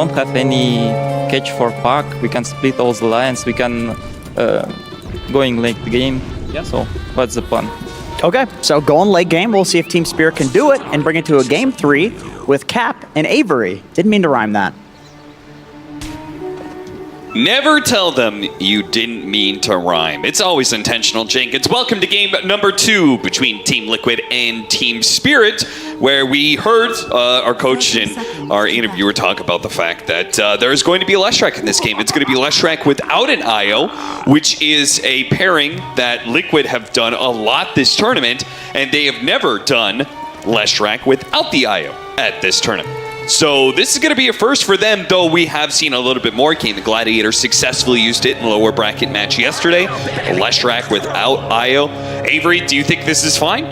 don't have any catch for pack, we can split all the lines, we can going late the game. Yeah. So what's the plan? Okay, so going late game, we'll see if Team Spirit can do it and bring it to a game 3 with Cap and Avery. Didn't mean to rhyme that. Never tell them you didn't mean to rhyme. It's always intentional, Jenkins. Welcome to game number 2 between Team Liquid and Team Spirit, where we heard our coach and our interviewer talk about the fact that there is going to be a Leshrac in this game. It's going to be Leshrac without an IO, which is a pairing that Liquid have done a lot this tournament, and they have never done Leshrac without the IO at this tournament. So this is going to be a first for them, though we have seen a little bit more. Gaimin Gladiators successfully used it in the lower bracket match yesterday. Leshrac without IO. Avery, do you think this is fine?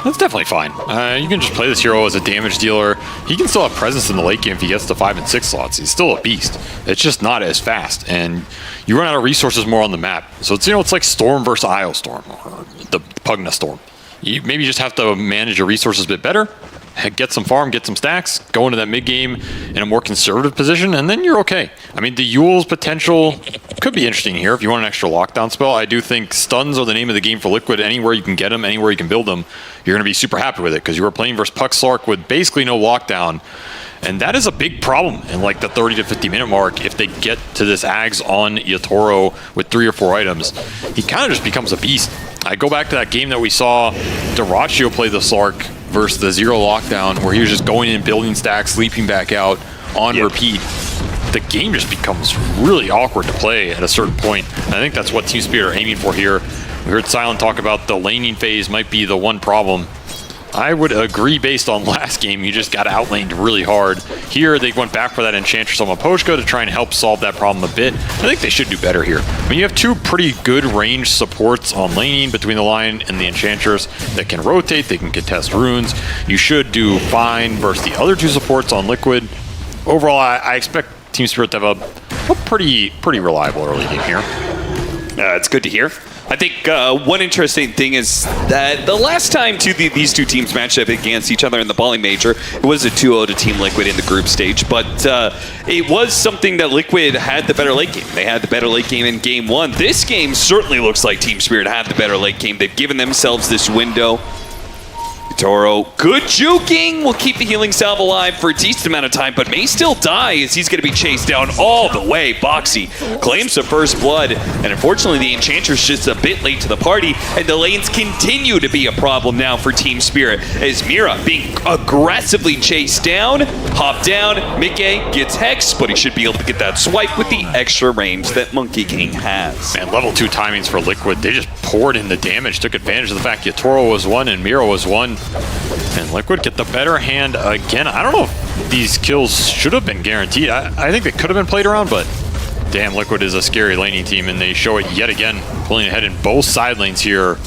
That's definitely fine. You can just play this hero as a damage dealer. He can still have presence in the late game if he gets to 5 and 6 slots. He's still a beast. It's just not as fast, and you run out of resources more on the map. So it's, it's like Storm versus IO Storm, or the Pugna Storm. You maybe just have to manage your resources a bit better. Get some farm, get some stacks, go into that mid game in a more conservative position, and then you're okay. I mean, the Yule's potential could be interesting here if you want an extra lockdown spell. I do think stuns are the name of the game for Liquid. Anywhere you can get them, anywhere you can build them, you're going to be super happy with it because you were playing versus Puck Slark with basically no lockdown. And that is a big problem in like the 30 to 50 minute mark. If they get to this Ags on Yatoro with 3 or 4 items, he kind of just becomes a beast. I go back to that game that we saw Dyrachyo play the Slark versus the Zero Lockdown, where he was just going in, building stacks, leaping back out on repeat. The game just becomes really awkward to play at a certain point. And I think that's what Team Spirit are aiming for here. We heard Silent talk about the laning phase might be the one problem. I would agree based on last game, you just got outlaned really hard. Here, they went back for that Enchantress on Miposhka to try and help solve that problem a bit. I think they should do better here. I mean, you have 2 pretty good range supports on laning between the Lion and the Enchantress that can rotate, they can contest runes. You should do fine versus the other 2 supports on Liquid. Overall, I expect Team Spirit to have a pretty reliable early game here. It's good to hear. I think one interesting thing is that the last time these 2 teams matched up against each other in the Bali Major, it was a 2-0 to Team Liquid in the group stage, but it was something that Liquid had the better late game. They had the better late game in game 1. This game certainly looks like Team Spirit had the better late game. They've given themselves this window. Yatoro, good juking, will keep the healing salve alive for a decent amount of time, but may still die as he's going to be chased down all the way. Boxi claims the first blood, and unfortunately the Enchantress just a bit late to the party, and the lanes continue to be a problem now for Team Spirit, as Mira being aggressively chased down, hop down, miCKe gets Hex, but he should be able to get that swipe with the extra range that Monkey King has. Man, level 2 timings for Liquid, they just poured in the damage, took advantage of the fact Yatoro was 1 and Mira was 1. And Liquid get the better hand again. I don't know if these kills should have been guaranteed. I think they could have been played around, but damn, Liquid is a scary laning team, and they show it yet again, pulling ahead in both side lanes here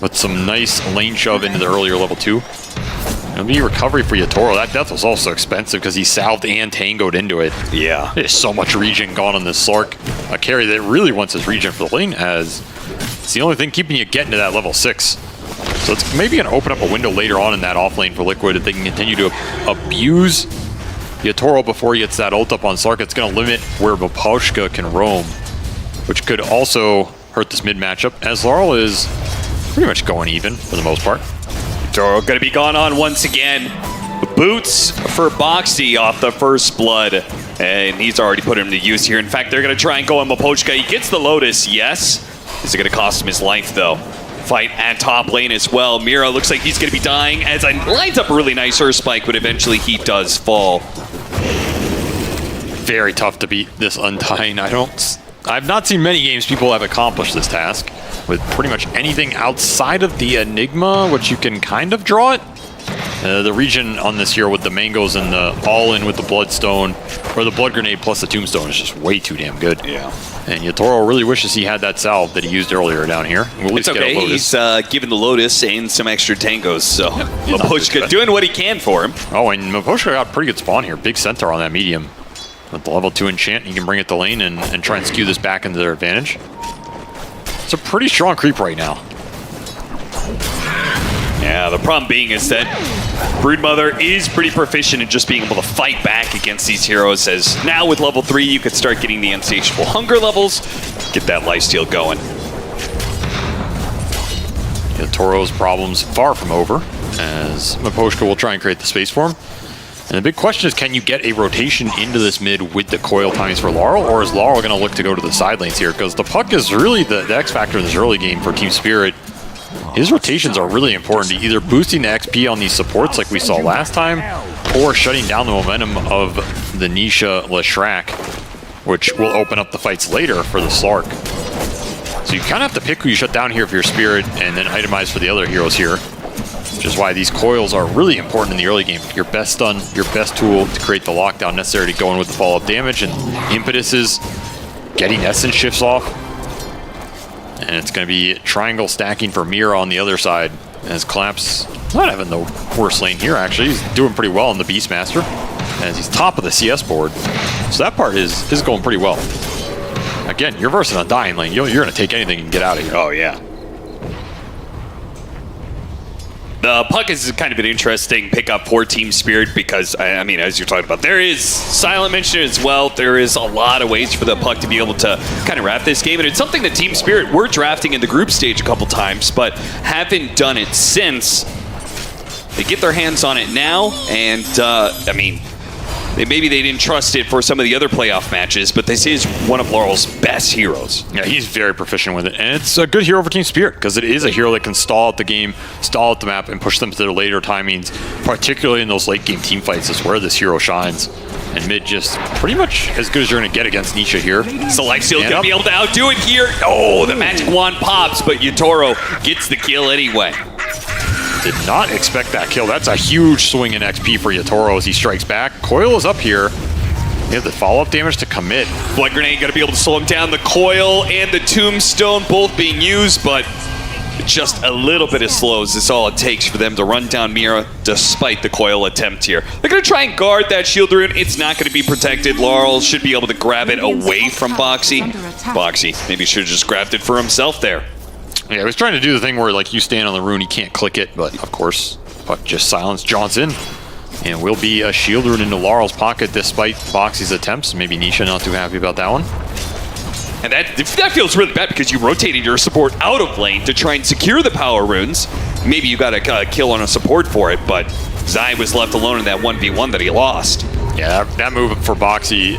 with some nice lane shove into the earlier level 2. It'll be recovery for Yatoro. That death was also expensive because he salved and tangoed into it. Yeah. There's so much regen gone on this Slark. A carry that really wants his regen for the lane, as it's the only thing keeping you getting to that level 6. So it's maybe going to open up a window later on in that off lane for Liquid if they can continue to abuse Yatoro before he gets that ult up on Slark. It's going to limit where Miposhka can roam, which could also hurt this mid matchup, as Larl is pretty much going even for the most part. Yatoro going to be gone on once again. Boots for Boxi off the first blood, and he's already put him to use here. In fact, they're going to try and go on Miposhka. He gets the Lotus, yes. This is going to cost him his life, though. Fight at top lane as well. Mira looks like he's going to be dying as I lines up a really nice Earth Spike, but eventually he does fall. Very tough to beat this Undying. I've not seen many games people have accomplished this task with pretty much anything outside of the Enigma, which you can kind of draw it. The region on this here with the mangoes and the all-in with the bloodstone, or the blood grenade plus the tombstone, is just way too damn good. Yeah. And Yatoro really wishes he had that salve that he used earlier down here. We'll it's okay. He's given the Lotus and some extra tangos, so Miposhka doing what he can for him. Oh, and Miposhka got a pretty good spawn here. Big centaur on that medium. With the level 2 enchant, he can bring it to lane and try and skew this back into their advantage. It's a pretty strong creep right now. Yeah, the problem being is that Broodmother is pretty proficient in just being able to fight back against these heroes, as now with level 3 you could start getting the insatiable hunger levels, get that lifesteal going. Yatoro's problems far from over, as Miposhka will try and create the space for him. And the big question is, can you get a rotation into this mid with the coil timings for Larl, or is Larl going to look to go to the side lanes here? Because the puck is really the X factor in this early game for Team Spirit. His rotations are really important to either boosting the XP on these supports like we saw last time, or shutting down the momentum of the Nisha Leshrac, which will open up the fights later for the Slark. So you kind of have to pick who you shut down here for your Spirit, and then itemize for the other heroes here. Which is why these coils are really important in the early game. Your best stun, your best tool to create the lockdown necessary to go in with the follow-up damage, and impetus is getting essence shifts off. And it's going to be triangle stacking for Mira on the other side, as Collapse not having the worst lane here, actually. He's doing pretty well in the Beastmaster, as he's top of the CS board. So that part is going pretty well. Again, you're versing a dying lane. You're going to take anything and get out of here. Oh, yeah. The puck is kind of an interesting pickup for Team Spirit because, I mean, as you're talking about, there is silent mention as well. There is a lot of ways for the puck to be able to kind of wrap this game. And it's something that Team Spirit were drafting in the group stage a couple times, but haven't done it since. They get their hands on it now, and, I mean, maybe they didn't trust it for some of the other playoff matches, but this is one of Larl's best heroes. Yeah, he's very proficient with it, and it's a good hero for Team Spirit, because it is a hero that can stall out the game, stall out the map, and push them to their later timings, particularly in those late game team fights is where this hero shines. And mid just pretty much as good as you're going to get against Nisha here. So lifesteal going to be able to outdo it here. Oh, the magic wand pops, but Yatoro gets the kill anyway. Did not expect that kill. That's a huge swing in XP for Yatoro as he strikes back. Coil is up here. They have the follow-up damage to commit. Blood Grenade going to be able to slow him down. The Coil and the Tombstone both being used, but just a little bit of slows is all it takes for them to run down Mira despite the Coil attempt here. They're going to try and guard that shield rune. It's not going to be protected. Larl should be able to grab it away from Boxi. Boxi maybe should have just grabbed it for himself there. Yeah, I was trying to do the thing where like you stand on the rune, you can't click it, but of course, puck just silence Johnson. And will be a shield rune into Larl's pocket despite Boxi's attempts. Maybe Nisha not too happy about that one. And that feels really bad because you rotated your support out of lane to try and secure the power runes. Maybe you got a kill on a support for it, but Zai was left alone in that 1v1 that he lost. Yeah, that move for Boxi,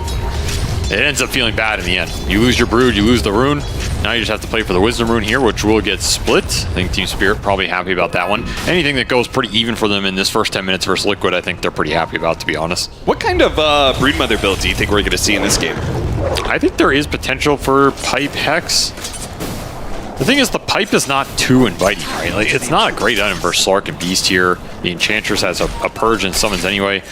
it ends up feeling bad in the end. You lose your Brood, you lose the rune. Now you just have to play for the Wisdom rune here, which will get split. I think Team Spirit probably happy about that one. Anything that goes pretty even for them in this first 10 minutes versus Liquid, I think they're pretty happy about, to be honest. What kind of Broodmother build do you think we're going to see in this game? I think there is potential for Pipe Hex. The thing is, the Pipe is not too inviting, right? Like, it's not a great item versus Slark and Beast here. The Enchantress has a Purge and Summons anyway.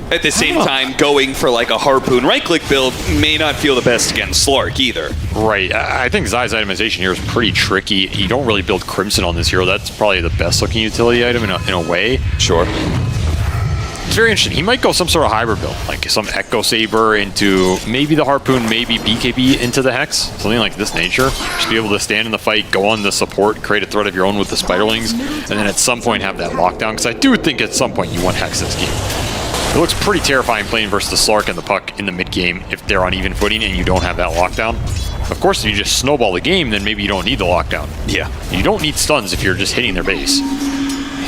At the same time, going for like a Harpoon right-click build may not feel the best against Slark either. Right. I think Zai's itemization here is pretty tricky. You don't really build Crimson on this hero. That's probably the best looking utility item in a way. Sure. It's very interesting. He might go some sort of hybrid build, like some Echo Saber into maybe the Harpoon, maybe BKB into the Hex, something like this nature. Just be able to stand in the fight, go on the support, create a threat of your own with the Spiderlings, and then at some point have that lockdown, because I do think at some point you want Hex this game. It looks pretty terrifying playing versus the Slark and the puck in the mid game if they're on even footing and you don't have that lockdown. Of course, if you just snowball the game, then maybe you don't need the lockdown. Yeah. You don't need stuns if you're just hitting their base.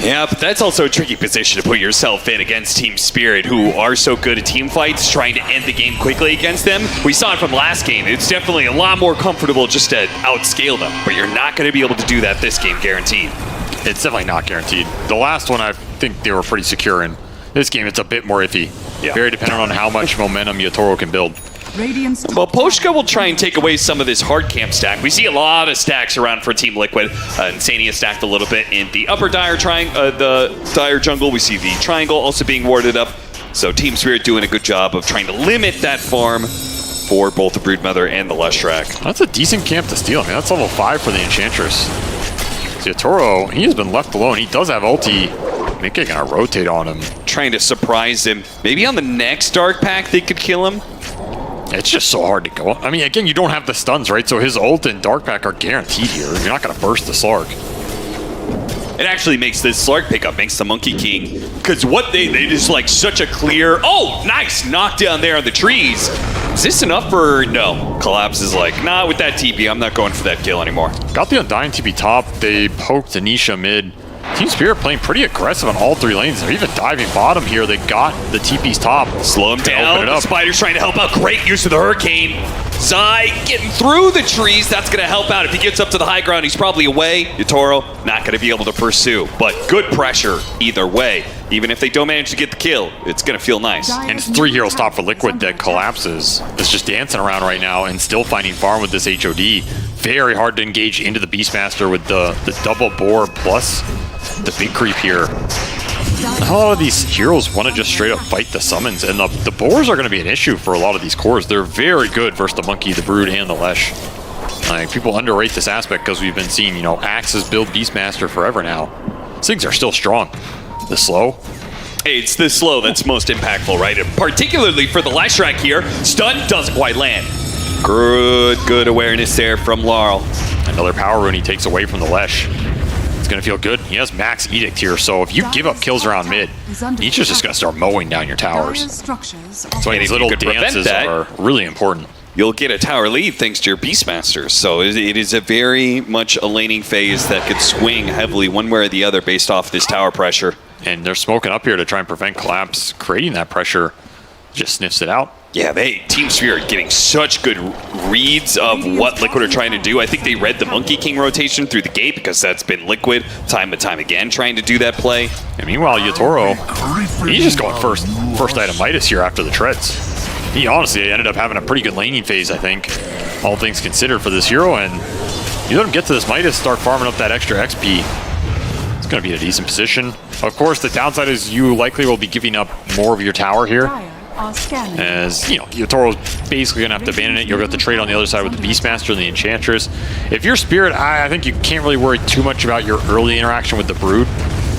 Yeah, but that's also a tricky position to put yourself in against Team Spirit, who are so good at team fights, trying to end the game quickly against them. We saw it from last game. It's definitely a lot more comfortable just to outscale them, but you're not going to be able to do that this game, guaranteed. It's definitely not guaranteed. The last one, I think they were pretty secure in. This game, it's a bit more iffy. Yeah. Very dependent on how much momentum Yatoro can build. Well, Miposhka will try and take away some of this hard camp stack. We see a lot of stacks around for Team Liquid. iNSaNiA stacked a little bit in the upper the dire jungle. We see the triangle also being warded up. So Team Spirit doing a good job of trying to limit that farm for both the Broodmother and the Leshrac. That's a decent camp to steal. I mean, that's level 5 for the Enchantress. So Yatoro, he has been left alone. He does have ulti. miCKe gonna rotate on him. Trying to surprise him. Maybe on the next Dark Pack they could kill him. It's just so hard to go. I mean, again, you don't have the stuns, right? So his ult and Dark Pack are guaranteed here. You're not going to burst the Slark. it actually makes this Slark pickup, makes the Monkey King, because what they just like such a clear, oh, nice knockdown there on the trees. Is this enough for, no. Collapse is like, nah, with that TP, I'm not going for that kill anymore. Got the Undying TP top. They poked Nisha mid. Team Spirit playing pretty aggressive on all 3 lanes. They're even diving bottom here. They got the TP's top. Slow him down. The Spider's trying to help out. Great use of the Hurricane. Zai getting through the trees. That's going to help out. If he gets up to the high ground, he's probably away. Yatoro not going to be able to pursue. But good pressure either way. Even if they don't manage to get the kill, it's going to feel nice. And it's 3 heroes top for Liquid that collapses. It's just dancing around right now and still finding farm with this HOD. Very hard to engage into the Beastmaster with the double boar plus the big creep here. A lot of these heroes want to just straight up fight the summons, and the boars are going to be an issue for a lot of these cores. They're very good versus the Monkey, the Brood, and the Lesh. Like, people underrate this aspect because we've been seeing, you know, Axes build Beastmaster forever now. These things are still strong. The slow. It's the slow that's most impactful, right? And particularly for the Lashrak here, stun doesn't quite land. Good awareness there from Larl. Another power rune he takes away from the Lesh. It's going to feel good. He has max edict here, so if you give up kills around mid, Nisha's just going to start mowing down your towers. So these little dances are really important. You'll get a tower lead thanks to your Beastmasters. So it is a very much a laning phase that could swing heavily one way or the other based off this tower pressure. And they're smoking up here to try and prevent collapse. Creating that pressure just sniffs it out. Yeah, Team Spirit getting such good reads of what Liquid are trying to do. I think they read the Monkey King rotation through the gate because that's been Liquid time and time again trying to do that play. And meanwhile, Yatoro, he's just going first item Midas here after the treads. He honestly ended up having a pretty good laning phase, I think, all things considered for this hero. And you let him get to this Midas, start farming up that extra XP. It's going to be in a decent position. Of course, the downside is you likely will be giving up more of your tower here. As, you know, Yatoro's basically going to have to abandon it. You'll get the trade on the other side with the Beastmaster and the Enchantress. If you're Spirit, I think you can't really worry too much about your early interaction with the Brood.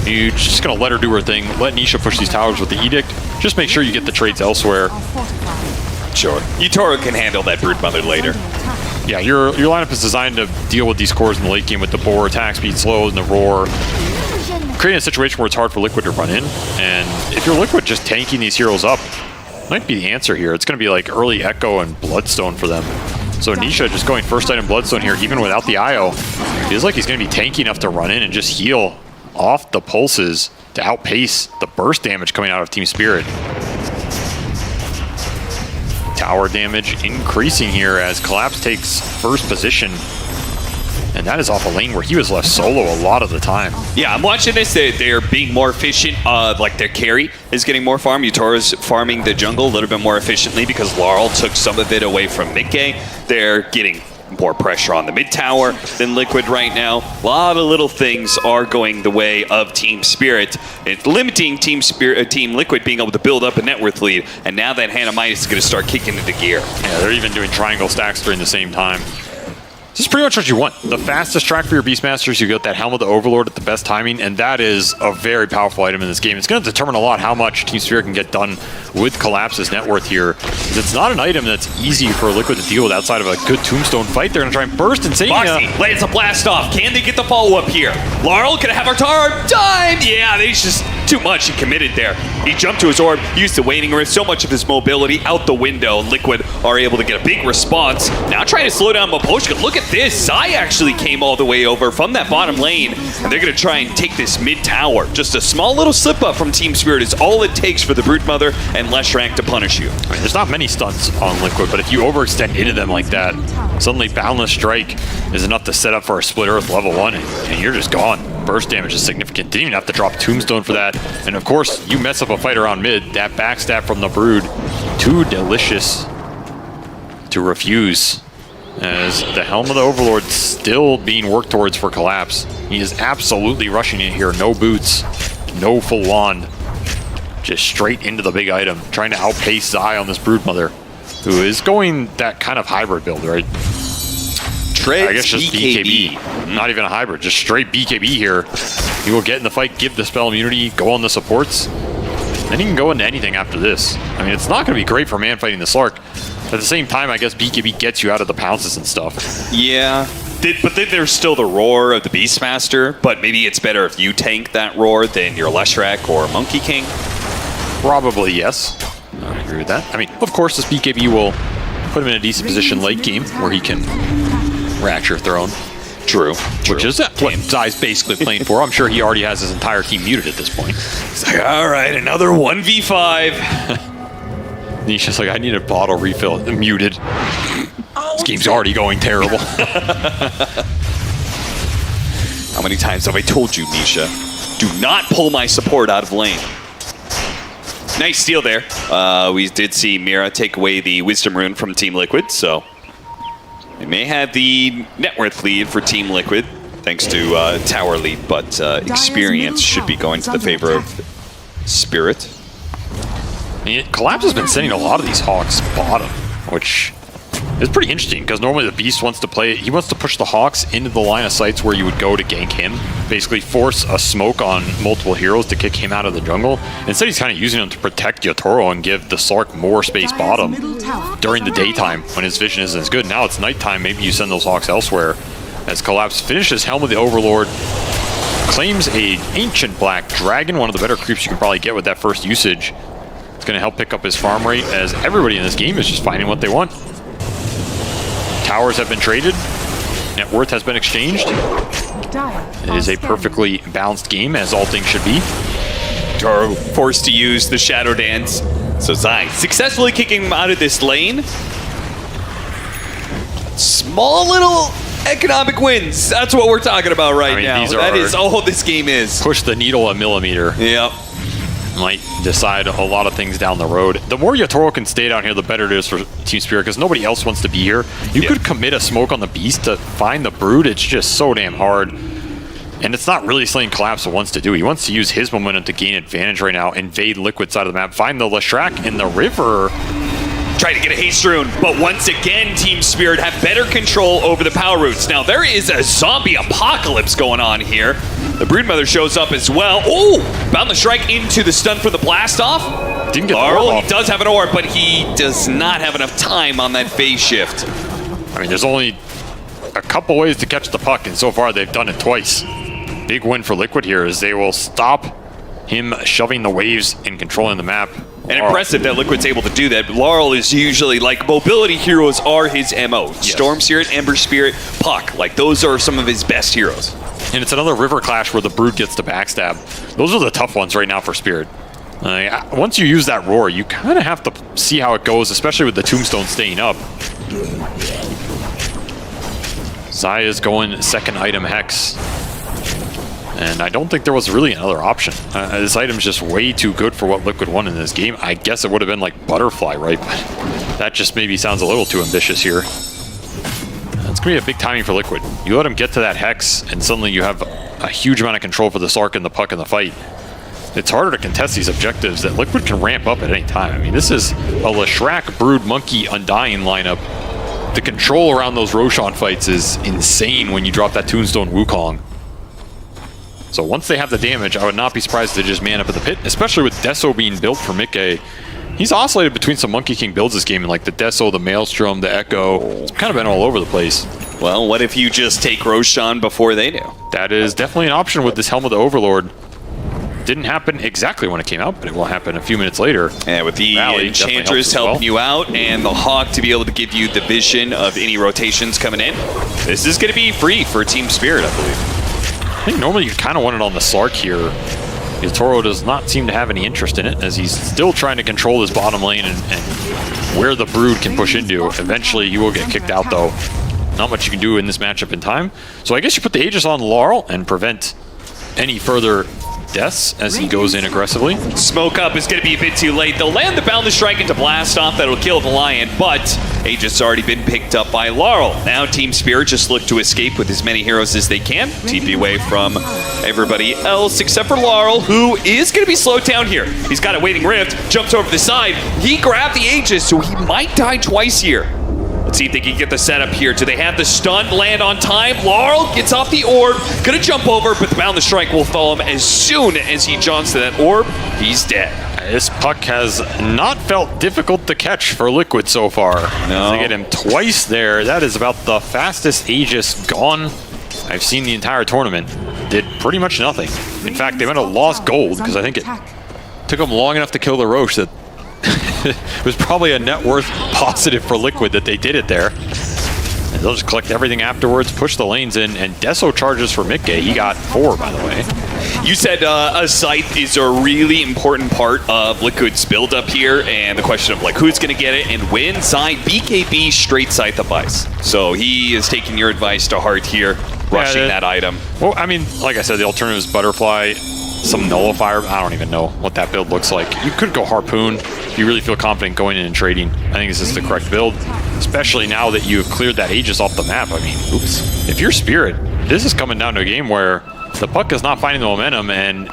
You're just going to let her do her thing. Let Nisha push these towers with the Edict. Just make sure you get the trades elsewhere. Sure. Yatoro can handle that Broodmother later. Yeah, your lineup is designed to deal with these cores in the late game with the Boar, attack speed, slow, and the Roar. Creating a situation where it's hard for Liquid to run in. And if you're Liquid, just tanking these heroes up might be the answer here. It's going to be like early Echo and Bloodstone for them. So Nisha just going first item Bloodstone here, even without the IO. Feels like he's going to be tanky enough to run in and just heal off the pulses to outpace the burst damage coming out of Team Spirit. Tower damage increasing here as Collapse takes first position. And that is off a lane where he was left solo a lot of the time. Yeah, I'm watching this. They're being more efficient. Like their carry is getting more farm. Yatoro's farming the jungle a little bit more efficiently because Larl took some of it away from miCKe. They're getting more pressure on the mid tower than Liquid right now. A lot of little things are going the way of Team Spirit. It's limiting Team Liquid being able to build up a net worth lead. And now that Hannah Midas is going to start kicking into gear. Yeah, they're even doing triangle stacks during the same time. This is pretty much what you want. The fastest track for your Beastmasters, you get that Helm of the Overlord at the best timing, and that is a very powerful item in this game. It's going to determine a lot how much Team Spirit can get done with Collapse's net worth here. It's not an item that's easy for Liquid to deal with outside of a good Tombstone fight. They're going to try and burst iNSaNiA. boxi lands a blast off. Can they get the follow-up here? Larl gonna have our tower time. Yeah, they just too much. He committed there. He jumped to his orb, used the waning rift, so much of his mobility out the window. Liquid are able to get a big response. Now trying to slow down Miposhka. Look at this. Zai actually came all the way over from that bottom lane, and they're gonna try and take this mid tower. Just a small little slip up from Team Spirit is all it takes for the Broodmother and Leshrank to punish you. I mean, there's not many stunts on Liquid, but if you overextend into them like that, suddenly Boundless Strike is enough to set up for a Split Earth level 1, and you're just gone. Burst damage is significant. Didn't even have to drop Tombstone for that. And of course, you mess up a fight around mid, that backstab from the Brood, too delicious to refuse. As the Helm of the Overlord still being worked towards for Collapse. He is absolutely rushing it here. No boots, no full wand. Just straight into the big item, trying to outpace Zai on this Broodmother, who is going that kind of hybrid build, right? I guess just BKB. Not even a hybrid, just straight BKB here. He will get in the fight, give the spell immunity, go on the supports. Then he can go into anything after this. I mean, it's not going to be great for man fighting the Slark. At the same time, I guess BKB gets you out of the pounces and stuff. Yeah, But then there's still the roar of the Beastmaster, but maybe it's better if you tank that roar than your Leshrac or Monkey King. Probably yes. I agree with that. I mean, of course, this BKB will put him in a decent position late game where he can Ratchet Throne. True. Which is what Zai's basically playing for. I'm sure he already has his entire team muted at this point. He's like, all right, another 1v5. Nisha's like, I need a bottle refill. Muted. This game's already going terrible. How many times have I told you, Nisha? Do not pull my support out of lane. Nice steal there. We did see Mira take away the Wisdom Rune from Team Liquid, so they may have the net worth lead for Team Liquid, thanks to tower lead, but experience should be going to the favor of Spirit. Collapse has been sending a lot of these Hawks bottom, which is pretty interesting, because normally the Beast wants to play, he wants to push the Hawks into the line of sights where you would go to gank him, basically force a smoke on multiple heroes to kick him out of the jungle. Instead, he's kind of using them to protect Yatoro and give the Sark more space bottom during the daytime when his vision isn't as good. Now it's nighttime, maybe you send those Hawks elsewhere. As Collapse finishes Helm of the Overlord, claims a Ancient Black Dragon, one of the better creeps you can probably get with that first usage. It's going to help pick up his farm rate, as everybody in this game is just finding what they want. Towers have been traded. Net worth has been exchanged. It is a perfectly balanced game, as all things should be. Toro forced to use the Shadow Dance. So Zai successfully kicking him out of this lane. Small little economic wins. That's what we're talking about right now. That is all this game is. Push the needle a millimeter. Yep. Might decide a lot of things down the road. The more Yatoro can stay down here, the better it is for Team Spirit, because nobody else wants to be here. You could commit a smoke on the Beast to find the Brood. It's just so damn hard. And it's not really something Collapse wants to do. He wants to use his momentum to gain advantage right now, invade Liquid side of the map, find the Leshrac in the river. Try to get a haste rune, but once again, Team Spirit have better control over the power routes. Now, there is a zombie apocalypse going on here. The Broodmother shows up as well. Oh, bound the strike into the stun for the blast off. Didn't get Larl, he does have an orb, but he does not have enough time on that phase shift. I mean, there's only a couple ways to catch the puck, and so far they've done it twice. Big win for Liquid here, as they will stop him shoving the waves and controlling the map. And impressive that Liquid's able to do that. Larl is usually, like, mobility heroes are his MO. Yes. Storm Spirit, Ember Spirit, Puck. Like, those are some of his best heroes. And it's another river clash where the Brood gets to backstab. Those are the tough ones right now for Spirit. Once you use that roar, you kind of have to see how it goes, especially with the Tombstone staying up. Zai is going second item Hex. And I don't think there was really another option. This item's just way too good for what Liquid won in this game. I guess it would have been like Butterfly, right? But that just maybe sounds a little too ambitious here. It's going to be a big timing for Liquid. You let him get to that Hex, and suddenly you have a huge amount of control for the Sark and the Puck in the fight. It's harder to contest these objectives that Liquid can ramp up at any time. I mean, this is a Leshrac, Brood, Monkey, Undying lineup. The control around those Roshan fights is insane when you drop that Tombstone Wukong. So once they have the damage, I would not be surprised if they just man up at the pit, especially with Deso being built for miCKe. He's oscillated between some Monkey King builds this game, and like the Deso, the Maelstrom, the Echo. It's kind of been all over the place. Well, what if you just take Roshan before they do? That is definitely an option with this Helm of the Overlord. Didn't happen exactly when it came out, but it will happen a few minutes later. And with the Enchantress helping you out, and the Hawk to be able to give you the vision of any rotations coming in, this is going to be free for Team Spirit, I believe. I think normally you kind of want it on the Sark here. Yatoro does not seem to have any interest in it, as he's still trying to control his bottom lane and where the Brood can push into. Eventually, he will get kicked out, though. Not much you can do in this matchup in time. So I guess you put the Aegis on Larl and prevent any further deaths as he goes in aggressively. Smoke up is going to be a bit too late. They'll land the Boundless Strike into Blast Off. That'll kill the Lion, but Aegis has already been picked up by Larl. Now Team Spirit just look to escape with as many heroes as they can. TP away from everybody else except for Larl, who is going to be slowed down here. He's got a Waiting Rift, jumps over the side. He grabbed the Aegis, so he might die twice here. Let's see if they can get the setup here. Do they have the stun land on time? Larl gets off the orb, gonna jump over, but the Boundless Strike will follow him as soon as he jaunts to that orb. He's dead. This puck has not felt difficult to catch for Liquid so far. No. They get him twice there. That is about the fastest Aegis gone I've seen the entire tournament. Did pretty much nothing. In fact, they might have lost gold because I think it took them long enough to kill the Roche that it was probably a net worth positive for Liquid that they did it there. And they'll just collect everything afterwards, push the lanes in, and Deso charges for miCKe. He got 4, by the way. You said a scythe is a really important part of Liquid's build-up here, and the question of like who's going to get it and when. Side BKB straight scythe advice. So he is taking your advice to heart here, rushing that item. Well, I mean, like I said, the alternative is Butterfly, some Nullifier. I don't even know what that build looks like. You could go Harpoon if you really feel confident going in and trading. I think this is the correct build, especially now that you've cleared that Aegis off the map. I mean, oops. If you're Spirit, this is coming down to a game where the puck is not finding the momentum, and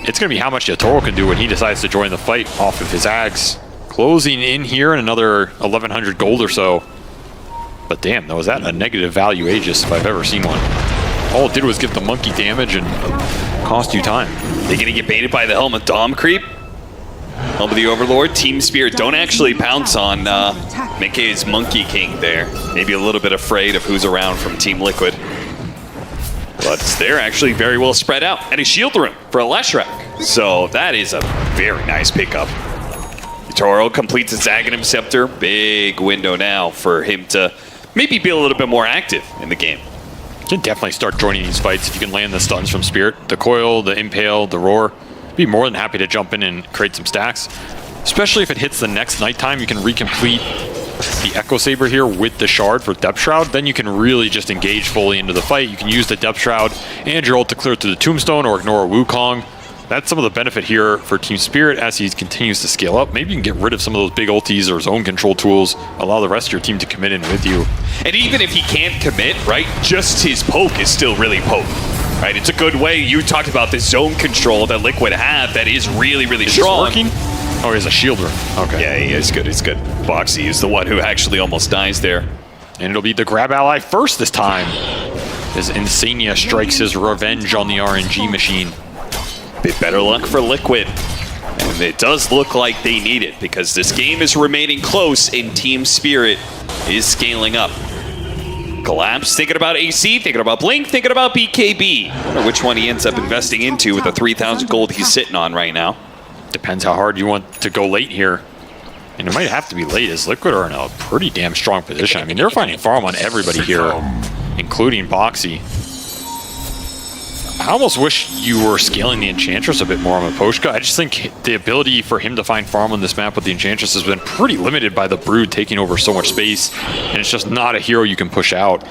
it's going to be how much Yatoro can do when he decides to join the fight off of his Ags. Closing in here in another 1,100 gold or so. But damn, was that a negative value Aegis if I've ever seen one. All it did was give the monkey damage and cost you time. They're going to get baited by the Helmet Dom creep. Helm of the Overlord. Team Spirit don't actually pounce on miCKe's Monkey King there. Maybe a little bit afraid of who's around from Team Liquid. But they're actually very well spread out. And a shield room for a Leshrac. So that is a very nice pickup. Yatoro completes his Aghanim Scepter. Big window now for him to maybe be a little bit more active in the game. You can definitely start joining these fights if you can land the stuns from Spirit. The Coil, the Impale, the Roar. Be more than happy to jump in and create some stacks. Especially if it hits the next nighttime, you can recomplete the Echo Saber here with the Shard for Depth Shroud. Then you can really just engage fully into the fight. You can use the Depth Shroud and your ult to clear through the Tombstone or ignore a Wukong. That's some of the benefit here for Team Spirit as he continues to scale up. Maybe you can get rid of some of those big ultis or zone control tools, allow the rest of your team to commit in with you. And even if he can't commit, right, just his poke is still really potent. Right, it's a good way. You talked about the zone control that Liquid have that is really, really strong. Is this working? Oh, he has a shield room. Okay. Yeah, he is good. It's good. Boxi is the one who actually almost dies there. And it'll be the grab ally first this time, as iNSaNiA strikes his revenge on the RNG machine. Bit better luck for Liquid. And it does look like they need it because this game is remaining close and Team Spirit is scaling up. Collapse, thinking about AC, thinking about Blink, thinking about BKB. I wonder which one he ends up investing into with the 3,000 gold he's sitting on right now. Depends how hard you want to go late here. And it might have to be late as Liquid are in a pretty damn strong position. I mean, they're finding farm on everybody here, including Boxi. I almost wish you were scaling the Enchantress a bit more on Miposhka. I just think the ability for him to find farm on this map with the Enchantress has been pretty limited by the Brood taking over so much space, and it's just not a hero you can push out.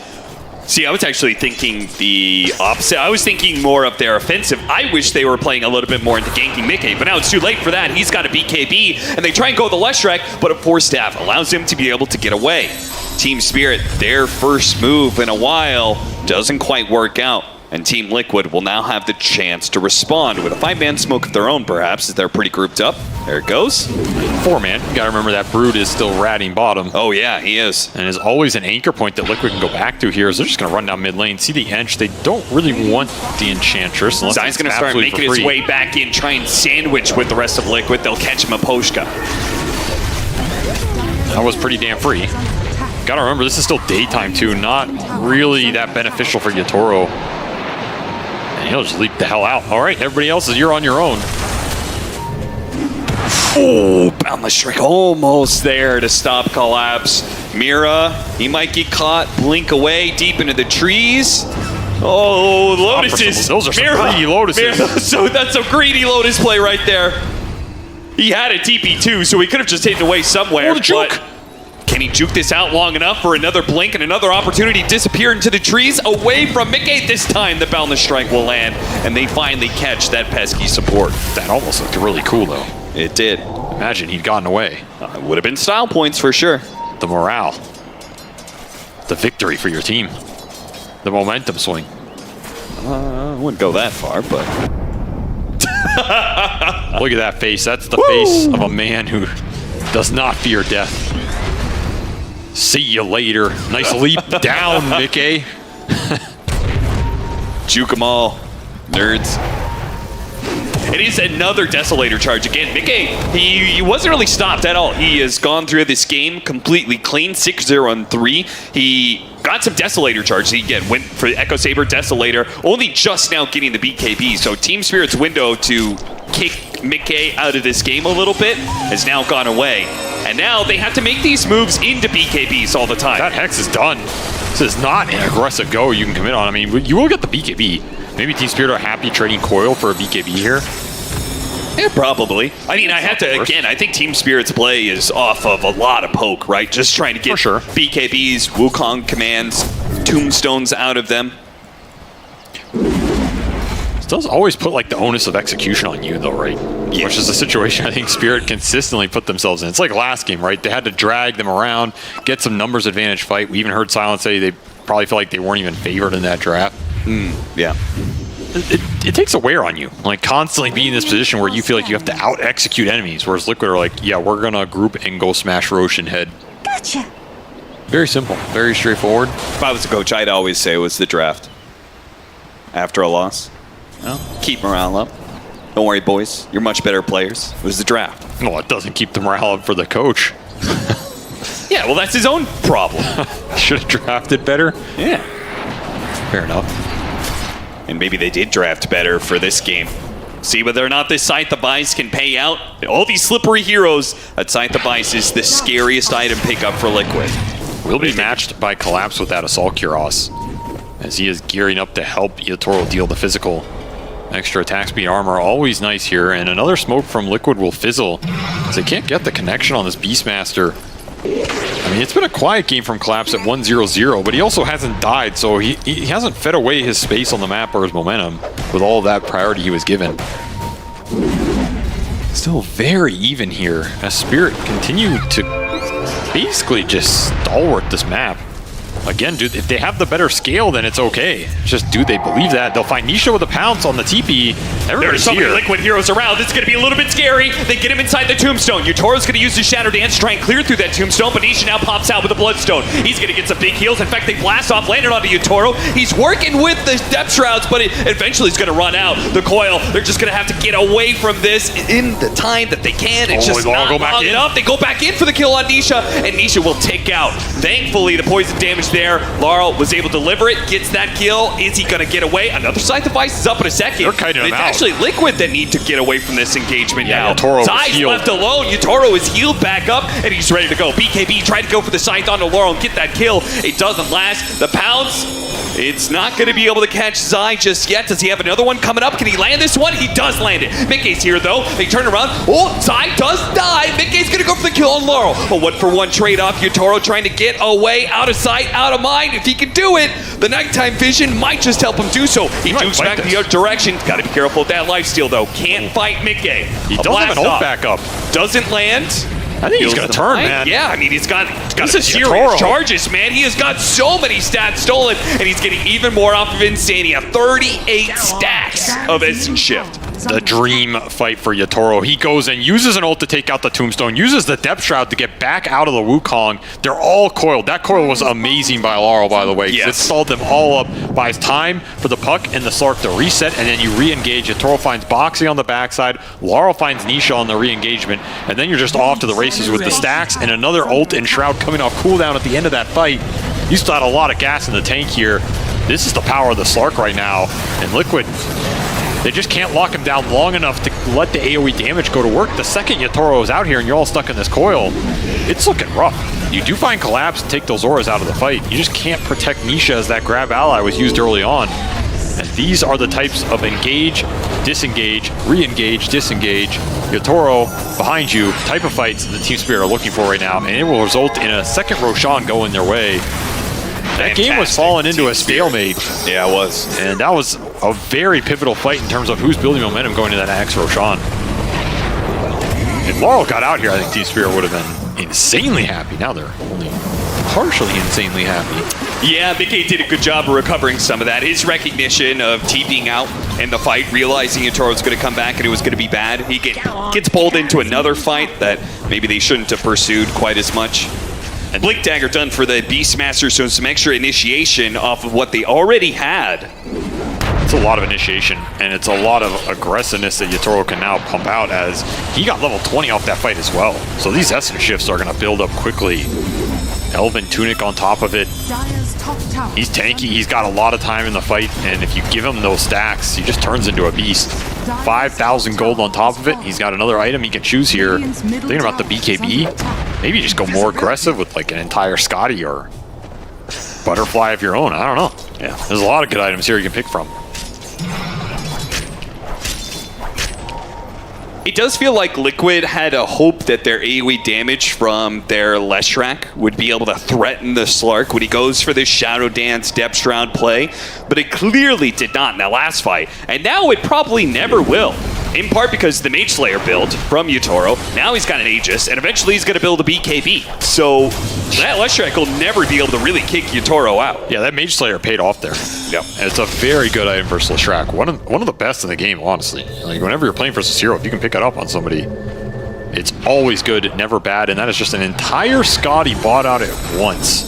See, I was actually thinking the opposite. I was thinking more of their offensive. I wish they were playing a little bit more into ganking miCKe, but now it's too late for that. He's got a BKB, and they try and go the Leshrac, but a 4-staff allows him to be able to get away. Team Spirit, their first move in a while, doesn't quite work out. And Team Liquid will now have the chance to respond with a 5-man smoke of their own, perhaps, as they're pretty grouped up. There it goes. 4-man. You gotta remember that Brood is still ratting bottom. Oh, yeah, he is. And is always an anchor point that Liquid can go back to here. Is they're just gonna run down mid lane, see the Ench. They don't really want the Enchantress. Zai's gonna start making his way back in, try and sandwich with the rest of Liquid. They'll catch him a Miposhka. That was pretty damn free. Gotta remember, this is still daytime too. Not really that beneficial for Yatoro. And he'll just leap the hell out. All right, everybody else, you're on your own. Oh, Boundless Strike almost there to stop Collapse. Mira, he might get caught, blink away deep into the trees. Oh, Lotuses. Those are some greedy Lotuses. Mira, so that's a greedy Lotus play right there. He had a TP too, so he could have just taken away somewhere. Oh, the juke. Can he juke this out long enough for another blink and another opportunity to disappear into the trees? Away from miCKe this time, the Boundless Strike will land, and they finally catch that pesky support. That almost looked really cool, though. It did. Imagine he'd gotten away. It would have been style points for sure. The morale. The victory for your team. The momentum swing. I wouldn't go that far, but... Look at that face. That's the face of a man who does not fear death. See you later. Nice leap down, miCKe. Juke them all, nerds. It is another Desolator charge again. miCKe, he wasn't really stopped at all. He has gone through this game completely clean, 6-0 on 3. He got some Desolator charges. He again went for Echo Saber, Desolator, only just now getting the BKB. So Team Spirit's window to kick miCKe out of this game a little bit has now gone away. And now they have to make these moves into BKBs all the time. That Hex is done. This is not an aggressive go you can commit on. I mean, you will get the BKB. Maybe Team Spirit are happy trading Coil for a BKB here. Yeah, probably. I mean, I have to, again, I think Team Spirit's play is off of a lot of poke, right? Just trying to get BKBs, Wukong commands, tombstones out of them. This does always put like the onus of execution on you though, right? Yeah. Which is a situation I think Spirit consistently put themselves in. It's like last game, right? They had to drag them around, get some numbers advantage fight. We even heard Silent say they probably feel like they weren't even favored in that draft. Yeah. It takes a wear on you, like constantly being in this position where you feel like you have to out-execute enemies, whereas Liquid are like, yeah, we're gonna group and go smash Roshan head. Gotcha. Very simple, very straightforward. If I was a coach, I'd always say it was the draft. After a loss. Well, keep morale up. Don't worry, boys. You're much better players. It was the draft. No, it doesn't keep the morale up for the coach. Yeah, well, that's his own problem. Should have drafted better. Yeah. Fair enough. And maybe they did draft better for this game. See whether or not this Scythe of Ice can pay out. All these slippery heroes, that Scythe of Ice is the scariest item pickup for Liquid. Will be matched by Collapse with that Assault Cuirass, as he is gearing up to help Yatoro deal the physical. Extra attack speed armor, always nice here, and another smoke from Liquid will fizzle, as they can't get the connection on this Beastmaster. I mean, it's been a quiet game from Collapse at 1-0-0, but he also hasn't died, so he hasn't fed away his space on the map or his momentum with all of that priority he was given. Still very even here, as Spirit continue to basically just stalwart this map. Again, dude, if they have the better scale, then it's okay. It's just, do they believe that? They'll find Nisha with a pounce on the TP. There's so many Liquid heroes around. It's going to be a little bit scary. They get him inside the tombstone. Yatoro's going to use his Shadow Dance to try and clear through that tombstone, but Nisha now pops out with a Bloodstone. He's going to get some big heals. In fact, they blast off, landed onto Yatoro. He's working with the Depth Shrouds, but eventually he's going to run out. The Coil, they're just going to have to get away from this in the time that they can. It's just not long enough. They go back in for the kill on Nisha, and Nisha will take out. Thankfully, the poison damage there. Larl was able to deliver it, gets that kill. Is he going to get away? Another Scythe of Ice is up in a second. They're kiting him It's out. actually Liquid that need to get away from this engagement now. Yatoro Zai's left alone. Yatoro is healed back up, and he's ready to go. BKB tried to go for the Scythe onto Larl and get that kill. It doesn't last. The pounce, it's not going to be able to catch Zai just yet. Does he have another one coming up? Can he land this one? He does land it. miCKe's here, though. They turn around. Oh, Zai does die. miCKe's going to go for the kill on Larl. A 1-for-1 trade-off. Yatoro trying to get away, out of sight, out of mind. If he can do it, the nighttime vision might just help him do so. He jukes back the other direction. Got to be careful with that lifesteal, though. Can't fight miCKe. He doesn't have an ult back up. Doesn't land. I think he's going to turn, man. Yeah, I mean, he's got a serious charges, man. He has got so many stats stolen, and he's getting even more off of iNSaNiA. 38 stacks of instant shift. The dream fight for Yatoro. He goes and uses an ult to take out the tombstone, uses the Depth Shroud to get back out of the Wukong. They're all coiled. That coil was amazing by Larl, by the way. Yes. It stalled them all up. Buys time for the puck and the Slark to reset, and then you re-engage. Yatoro finds Boxi on the backside. Larl finds Nisha on the re-engagement, and then you're just off to the races with the stacks and another ult and Shroud coming off cooldown at the end of that fight. You still had a lot of gas in the tank here. This is the power of the Slark right now, and Liquid, they just can't lock him down long enough to let the AoE damage go to work. The second Yatoro is out here and you're all stuck in this coil, it's looking rough. You do find Collapse and take those auras out of the fight. You just can't protect Nisha, as that grab ally was used early on. And these are the types of engage, disengage, re-engage, disengage, Yatoro behind you type of fights the Team Spirit are looking for right now, and it will result in a second Roshan going their way. That game was falling into a stalemate. Yeah, it was. And that was a very pivotal fight in terms of who's building momentum going to that next Roshan. If Larl got out here, I think Team Spirit would have been insanely happy. Now they're only partially insanely happy. Yeah, miCKe did a good job of recovering some of that. His recognition of TPing out in the fight, realizing Yatoro was going to come back and it was going to be bad. He gets pulled into another fight that maybe they shouldn't have pursued quite as much. And Blink Dagger done for the Beastmaster, so some extra initiation off of what they already had. It's a lot of initiation, and it's a lot of aggressiveness that Yatoro can now pump out, as he got level 20 off that fight as well. So these Essence shifts are going to build up quickly. Elven Tunic on top of it. He's tanky, he's got a lot of time in the fight, and if you give him those stacks, he just turns into a beast. 5,000 gold on top of it. He's got another item he can choose here. Thinking about the BKB, maybe just go more aggressive with like an entire Scotty or Butterfly of your own. I don't know. Yeah, there's a lot of good items here you can pick from. It does feel like Liquid had a hope that their AoE damage from their Leshrac would be able to threaten the Slark when he goes for this Shadow Dance Depth Shroud play, but it clearly did not in that last fight, and now it probably never will. In part because the Mage Slayer build from Yatoro, now he's got an Aegis, and eventually he's going to build a BKB. So that Leshrac will never be able to really kick Yatoro out. Yeah, that Mage Slayer paid off there. Yep. It's a very good item versus Leshrac. One of the best in the game, honestly. Like, whenever you're playing versus hero, if you can pick it up on somebody, it's always good, never bad, and that is just an entire Scotty bought out at once.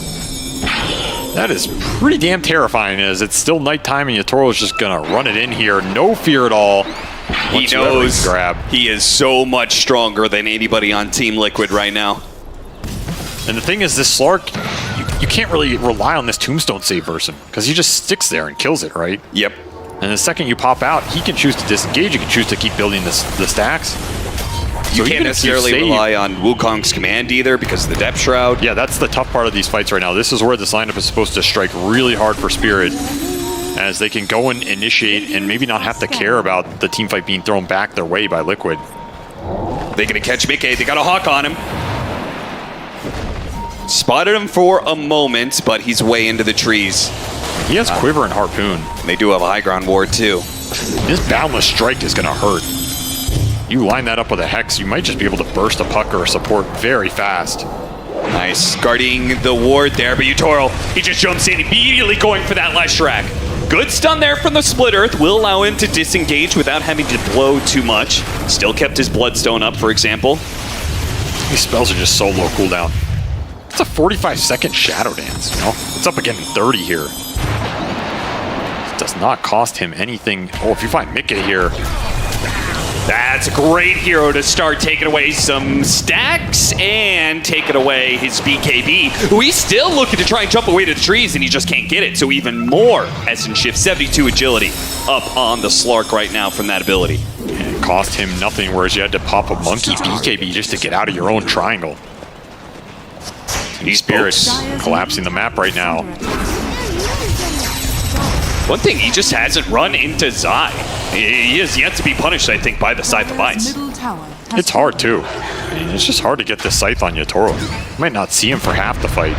That is pretty damn terrifying, as it's still nighttime and Yatoro is just going to run it in here. No fear at all. He knows he is so much stronger than anybody on Team Liquid right now. And the thing is, this Slark, you can't really rely on this Tombstone save versus him, because he just sticks there and kills it, right? Yep. And the second you pop out, he can choose to disengage, you can choose to keep building the stacks. You can't necessarily rely on Wukong's command either because of the Depth Shroud. Yeah, that's the tough part of these fights right now. This is where this lineup is supposed to strike really hard for Spirit, as they can go and initiate and maybe not have to care about the team fight being thrown back their way by Liquid. They're going to catch miCKe. They got a Hawk on him. Spotted him for a moment, but he's way into the trees. He has Quiver and Harpoon. They do have a high ground ward too. This Boundless Strike is going to hurt. You line that up with a Hex, you might just be able to burst a puck or a support very fast. Nice. Guarding the ward there, but Yatoro, he just jumps in, immediately going for that Leshrac. Good stun there from the Split Earth. Will allow him to disengage without having to blow too much. Still kept his Bloodstone up, for example. These spells are just so low cooldown. It's a 45-second Shadow Dance, you know? It's up again in 30 here. It does not cost him anything. Oh, if you find miCKe here, that's a great hero to start taking away some stacks and taking away his BKB, who he's still looking to try and jump away to the trees, and he just can't get it. So even more Essence Shift, 72 agility up on the Slark right now from that ability. And it cost him nothing, whereas you had to pop a monkey BKB just to get out of your own triangle. These Spirits collapsing the map right now. One thing, he just hasn't run into Zai. He is yet to be punished, I think, by the Scythe of Ice. It's hard, too. I mean, it's just hard to get this Scythe on Yatoro. You might not see him for half the fight.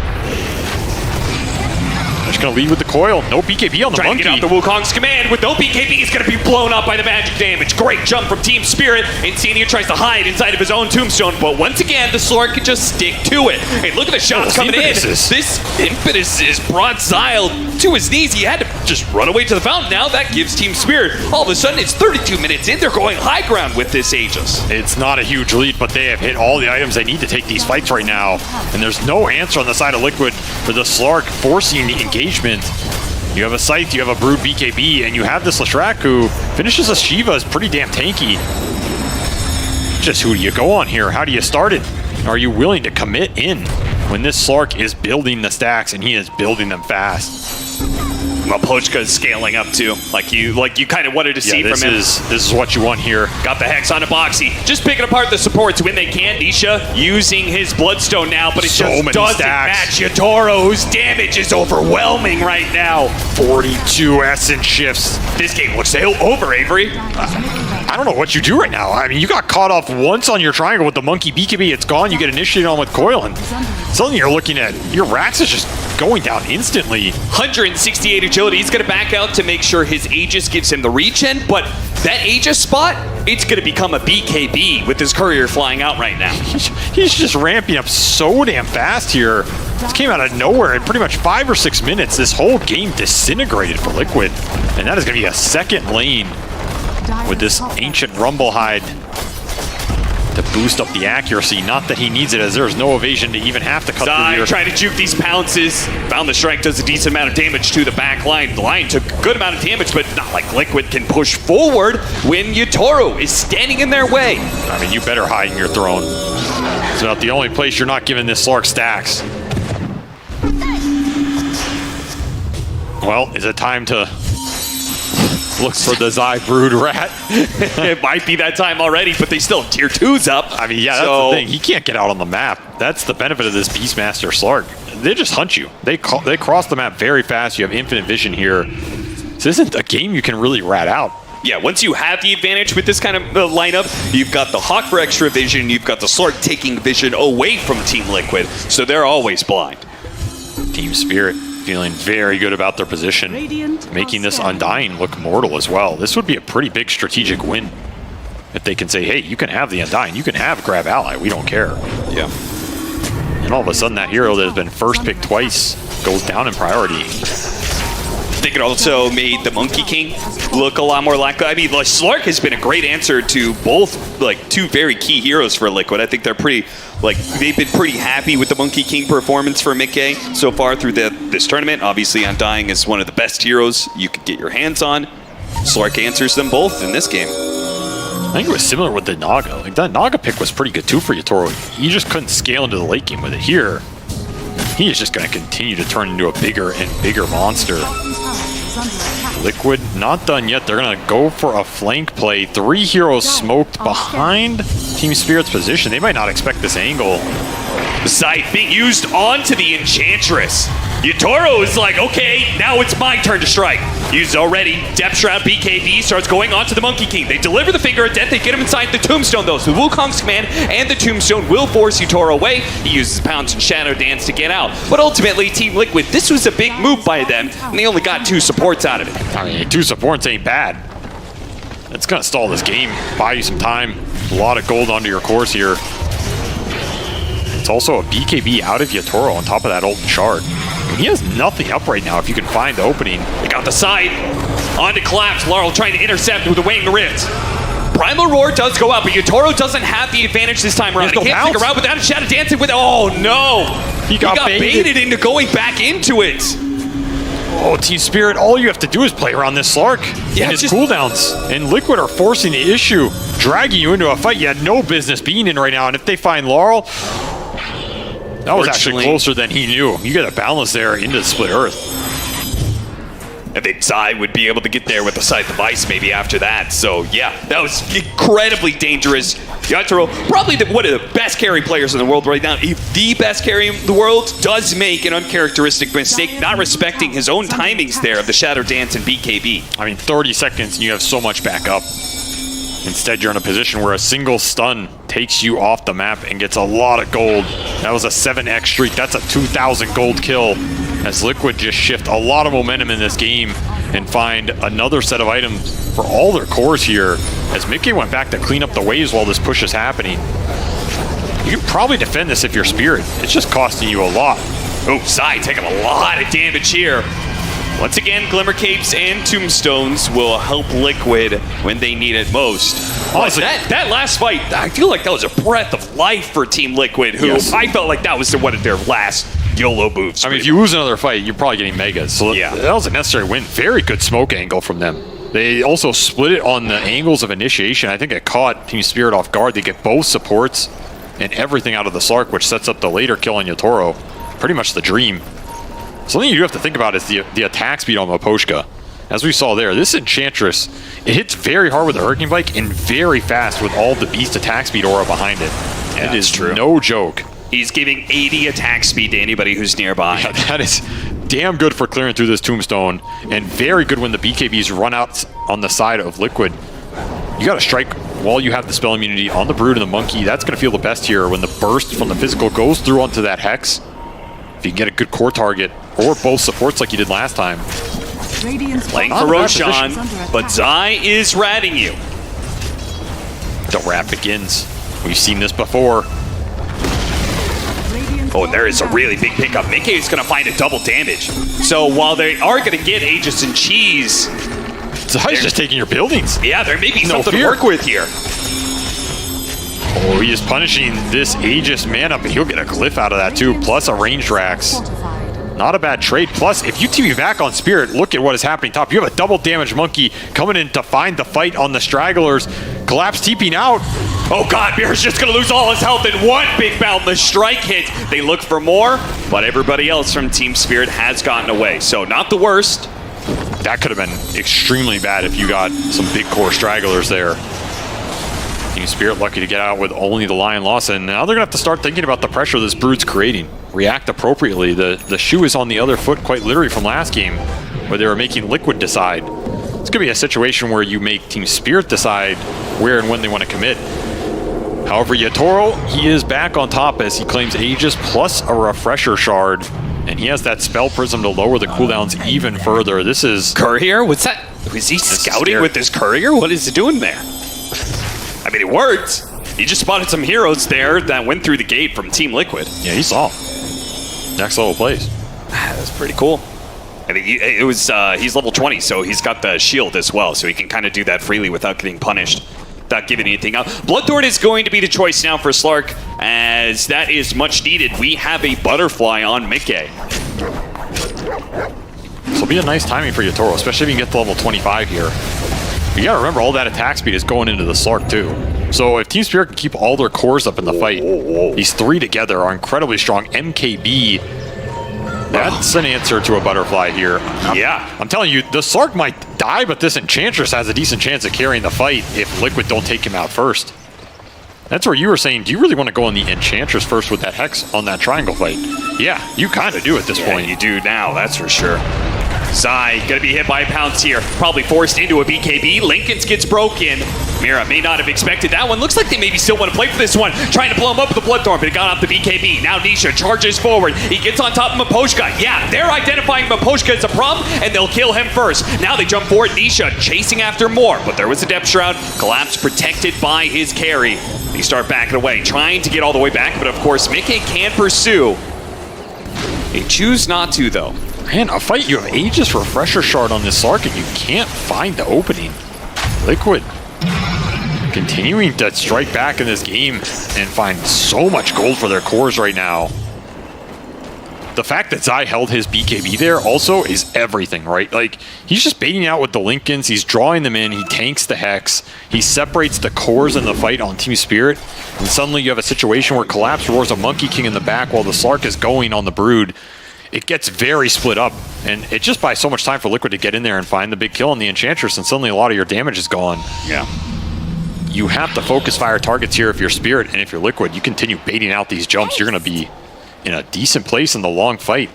They're just going to lead with the coil. No BKB on the Trying monkey. to get out the Wukong's command. With no BKB, he's going to be blown up by the magic damage. Great jump from Team Spirit. iNSaNiA tries to hide inside of his own tombstone, but once again, the Slark can just stick to it. And look at the shots coming in. This impetus is brought Zyle to his knees. He had to just run away to the fountain. Now that gives Team Spirit, all of a sudden, it's 32 minutes in. They're going high ground with this Aegis. It's not a huge lead, but they have hit all the items they need to take these fights right now. And there's no answer on the side of Liquid for the Slark forcing the engagement. You have a Scythe, you have a Brood BKB, and you have this Leshrac who finishes a Shiva is pretty damn tanky. Just who do you go on here? How do you start it? Are you willing to commit in when this Slark is building the stacks and he is building them fast? Miposhka is scaling up too, like you kind of wanted to see from him. This is what you want here. Got the Hex on a boxy, just picking apart the supports when they can. Nisha using his Bloodstone now, but it just doesn't match Yatoro, whose damage is overwhelming right now. 42 Essence Shifts. This game looks over, Avery. I don't know what you do right now. I mean, you got caught off once on your triangle with the monkey BKB. It's gone. You get initiated on with coil, and suddenly you're looking at your Rax is just going down instantly. 168 agility. He's going to back out to make sure his Aegis gives him the regen, but that Aegis spot, it's going to become a BKB with his courier flying out right now. He's just ramping up so damn fast here. This came out of nowhere. In pretty much 5 or 6 minutes, this whole game disintegrated for Liquid. And that is going to be a second lane with this Ancient Rumblehide to boost up the accuracy. Not that he needs it, as there's no evasion to even have to cut through here. Trying to juke these pounces. Found the strike does a decent amount of damage to the back line. The line took a good amount of damage, but not like Liquid can push forward when Yatoro is standing in their way. I mean, you better hide in your throne. It's about the only place you're not giving this Slark stacks. Well, is it time to look for the Zai Brood Rat? It might be that time already, but they still have tier 2s up. I mean, yeah, that's the thing. He can't get out on the map. That's the benefit of this Beastmaster Slark. They just hunt you. They cross the map very fast. You have infinite vision here. This isn't a game you can really rat out. Yeah, once you have the advantage with this kind of lineup, you've got the Hawk for extra vision, you've got the Slark taking vision away from Team Liquid, so they're always blind. Team Spirit feeling very good about their position, making this Undying look mortal as well. This would be a pretty big strategic win if they can say, hey, you can have the Undying, you can have Grab Ally, we don't care. Yeah. And all of a sudden that hero that has been first picked twice goes down in priority. I think it also made the Monkey King look a lot more likely. I mean, Slark has been a great answer to both, like, two very key heroes for Liquid. I think they're pretty, like, they've been pretty happy with the Monkey King performance for miCKe so far through this tournament. Obviously, Undying is one of the best heroes you could get your hands on. Slark answers them both in this game. I think it was similar with the Naga. Like, that Naga pick was pretty good too for Yatoro. You just couldn't scale into the late game with it. Here, he is just going to continue to turn into a bigger and bigger monster. Liquid not done yet. They're going to go for a flank play. 3 heroes smoked behind Team Spirit's position. They might not expect this angle. Scythe being used onto the Enchantress. Yatoro is like, okay, now it's my turn to strike. Used already. Depth Shroud BKB starts going onto the Monkey King. They deliver the Finger of Death. They get him inside the Tombstone, though. So Wukong's command and the Tombstone will force Yatoro away. He uses Pounce and Shadow Dance to get out. But ultimately, Team Liquid, this was a big move by them, and they only got 2 supports out of it. I mean, 2 supports ain't bad. It's going to stall this game, buy you some time. A lot of gold onto your course here. It's also a BKB out of Yatoro on top of that old shard. He has nothing up right now if you can find the opening. They got the side. On to Collapse. Larl trying to intercept with the Waiting Rift. Primal Roar does go out, but Yatoro doesn't have the advantage this time around. He can't stick around without a Shadow Dancing with... Oh, no. He got baited into going back into it. Oh, Team Spirit, all you have to do is play around this Slark and his cooldowns. And Liquid are forcing the issue, dragging you into a fight you had no business being in right now. And if they find Larl... That was actually closer than he knew. You get a balance there into the Split Earth. I think Zai would be able to get there with the side device maybe after that. So yeah, that was incredibly dangerous. Yatoro, probably one of the best carry players in the world right now. If the best carry in the world, does make an uncharacteristic mistake, not respecting his own timings there of the Shadow Dance and BKB. I mean, 30 seconds and you have so much backup. Instead, you're in a position where a single stun takes you off the map and gets a lot of gold. That was a 7x streak. That's a 2,000 gold kill. As Liquid just shift a lot of momentum in this game and find another set of items for all their cores here. As miCKe went back to clean up the waves while this push is happening. You can probably defend this if you're Spirit. It's just costing you a lot. Oh, Zai taking a lot of damage here. Once again, Glimmer Capes and Tombstones will help Liquid when they need it most. Honestly, that last fight, I feel like that was a breath of life for Team Liquid, who I felt like that was one of their last YOLO moves. I mean, if you lose another fight, you're probably getting megas. So yeah, that was a necessary win. Very good smoke angle from them. They also split it on the angles of initiation. I think it caught Team Spirit off guard. They get both supports and everything out of the Slark, which sets up the later kill on Yatoro. Pretty much the dream. Something you do have to think about is the attack speed on Miposhka. As we saw there, this Enchantress, it hits very hard with the Hurricane Bike and very fast with all the Beast attack speed aura behind it. Yeah, it is true. No joke. He's giving 80 attack speed to anybody who's nearby. Yeah, that is damn good for clearing through this Tombstone, and very good when the BKBs run out on the side of Liquid. You got to strike while you have the spell immunity on the Brood and the Monkey. That's going to feel the best here when the burst from the physical goes through onto that Hex. If you can get a good core target, or both supports like you did last time. Playing for Roshan, but Zai is ratting you. The rat begins. We've seen this before. Oh, and there is a really big pickup. miCKe is going to find a double damage. So while they are going to get Aegis and Cheese... Zai's just taking your buildings. Yeah, there may be something to work with here. Oh, he is punishing this Aegis mana, but he'll get a glyph out of that too, plus a ranged Rax. Not a bad trade. Plus, if you TP back on Spirit, look at what is happening top. You have a double damage monkey coming in to find the fight on the stragglers. Collapse TPing out. Oh God, Mira's just gonna lose all his health in one big bout. The strike hit. They look for more, but everybody else from Team Spirit has gotten away. So not the worst. That could have been extremely bad if you got some big core stragglers there. Team Spirit lucky to get out with only the Lion loss, and now they're gonna have to start thinking about the pressure this Brood's creating. React appropriately. The shoe is on the other foot quite literally from last game, where they were making Liquid decide. It's gonna be a situation where you make Team Spirit decide where and when they want to commit. However, Yatoro, he is back on top as he claims Aegis plus a Refresher Shard, and he has that Spell Prism to lower the cooldowns even further. This is... Courier? What's that? Was he scouting with his Courier? What is he doing there? I mean, it worked. He just spotted some heroes there that went through the gate from Team Liquid. Yeah, he saw. Next level plays. That's pretty cool. I mean, he's level 20, so he's got the shield as well, so he can kind of do that freely without getting punished, without giving anything up. Bloodthorn is going to be the choice now for Slark, as that is much needed. We have a Butterfly on miCKe. This will be a nice timing for Yatoro, especially if you can get to level 25 here. You gotta remember, all that attack speed is going into the Slark too. So if Team Spirit can keep all their cores up in the fight, these three together are incredibly strong. MKB, that's an answer to a Butterfly here. I'm telling you, the Slark might die, but this Enchantress has a decent chance of carrying the fight if Liquid don't take him out first. That's where you were saying, do you really want to go on the Enchantress first with that Hex on that triangle fight? Yeah, you kind of do at this point. You do now, that's for sure. Zai gonna be hit by a pounce here. Probably forced into a BKB. Lincoln's gets broken. Mira may not have expected that one. Looks like they maybe still want to play for this one. Trying to blow him up with the Bloodthorn, but it got off the BKB. Now Nisha charges forward. He gets on top of Miposhka. Yeah, they're identifying Miposhka as a problem, and they'll kill him first. Now they jump forward. Nisha chasing after more, but there was a Depth Shroud. Collapse protected by his carry. They start backing away, trying to get all the way back, but of course miCKe can pursue. They choose not to, though. Man, a fight, you have Aegis Refresher Shard on this Slark and you can't find the opening. Liquid continuing to strike back in this game and find so much gold for their cores right now. The fact that Zai held his BKB there also is everything, right? Like, he's just baiting out with the Lincolns, he's drawing them in, he tanks the Hex, he separates the cores in the fight on Team Spirit, and suddenly you have a situation where Collapse roars a Monkey King in the back while the Slark is going on the Brood. It gets very split up, and it just buys so much time for Liquid to get in there and find the big kill on the Enchantress, and suddenly a lot of your damage is gone. Yeah. You have to focus fire targets here if you're Spirit, and if you're Liquid, you continue baiting out these jumps. You're going to be in a decent place in the long fight.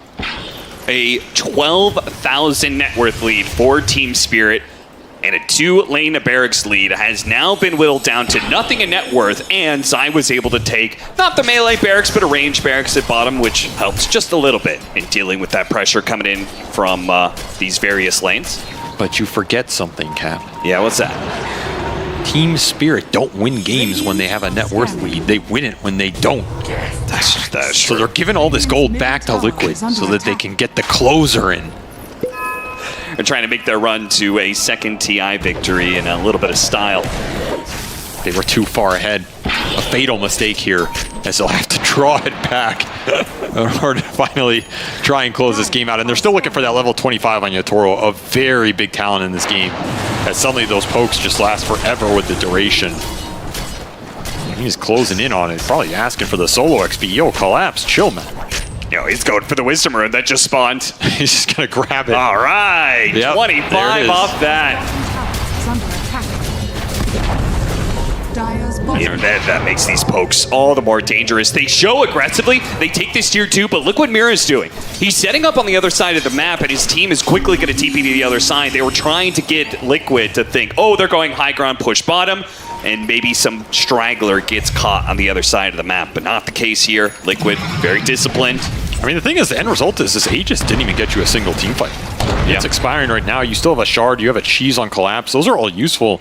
A 12,000 net worth lead for Team Spirit, and a 2-lane barracks lead has now been whittled down to nothing in net worth, and Zai was able to take not the melee barracks, but a ranged barracks at bottom, which helps just a little bit in dealing with that pressure coming in from these various lanes. But you forget something, Cap. Yeah, what's that? Team Spirit don't win games when they have a net worth lead. They win it when they don't. That's true. So they're giving all this gold back to Liquid so that they can get the closer in. They're trying to make their run to a second TI victory in a little bit of style. They were too far ahead. A fatal mistake here, as they'll have to draw it back in order to finally try and close this game out. And they're still looking for that level 25 on Yatoro, a very big talent in this game. As suddenly those pokes just last forever with the duration. He's closing in on it, probably asking for the solo XP. Yo, Collapse, chill, man. Yo, he's going for the Wisdom Rune that just spawned. He's just gonna grab it. All right, yep, 25 off that. You know, that makes these pokes all the more dangerous. They show aggressively, they take this tier 2, but look what Mira is doing. He's setting up on the other side of the map, and his team is quickly going to TP to the other side. They were trying to get Liquid to think, oh, they're going high ground, push bottom, and maybe some straggler gets caught on the other side of the map, but not the case here. Liquid, very disciplined. I mean, the thing is, the end result is this Aegis didn't even get you a single team fight. Yeah. It's expiring right now. You still have a Shard, you have a Cheese on Collapse. Those are all useful.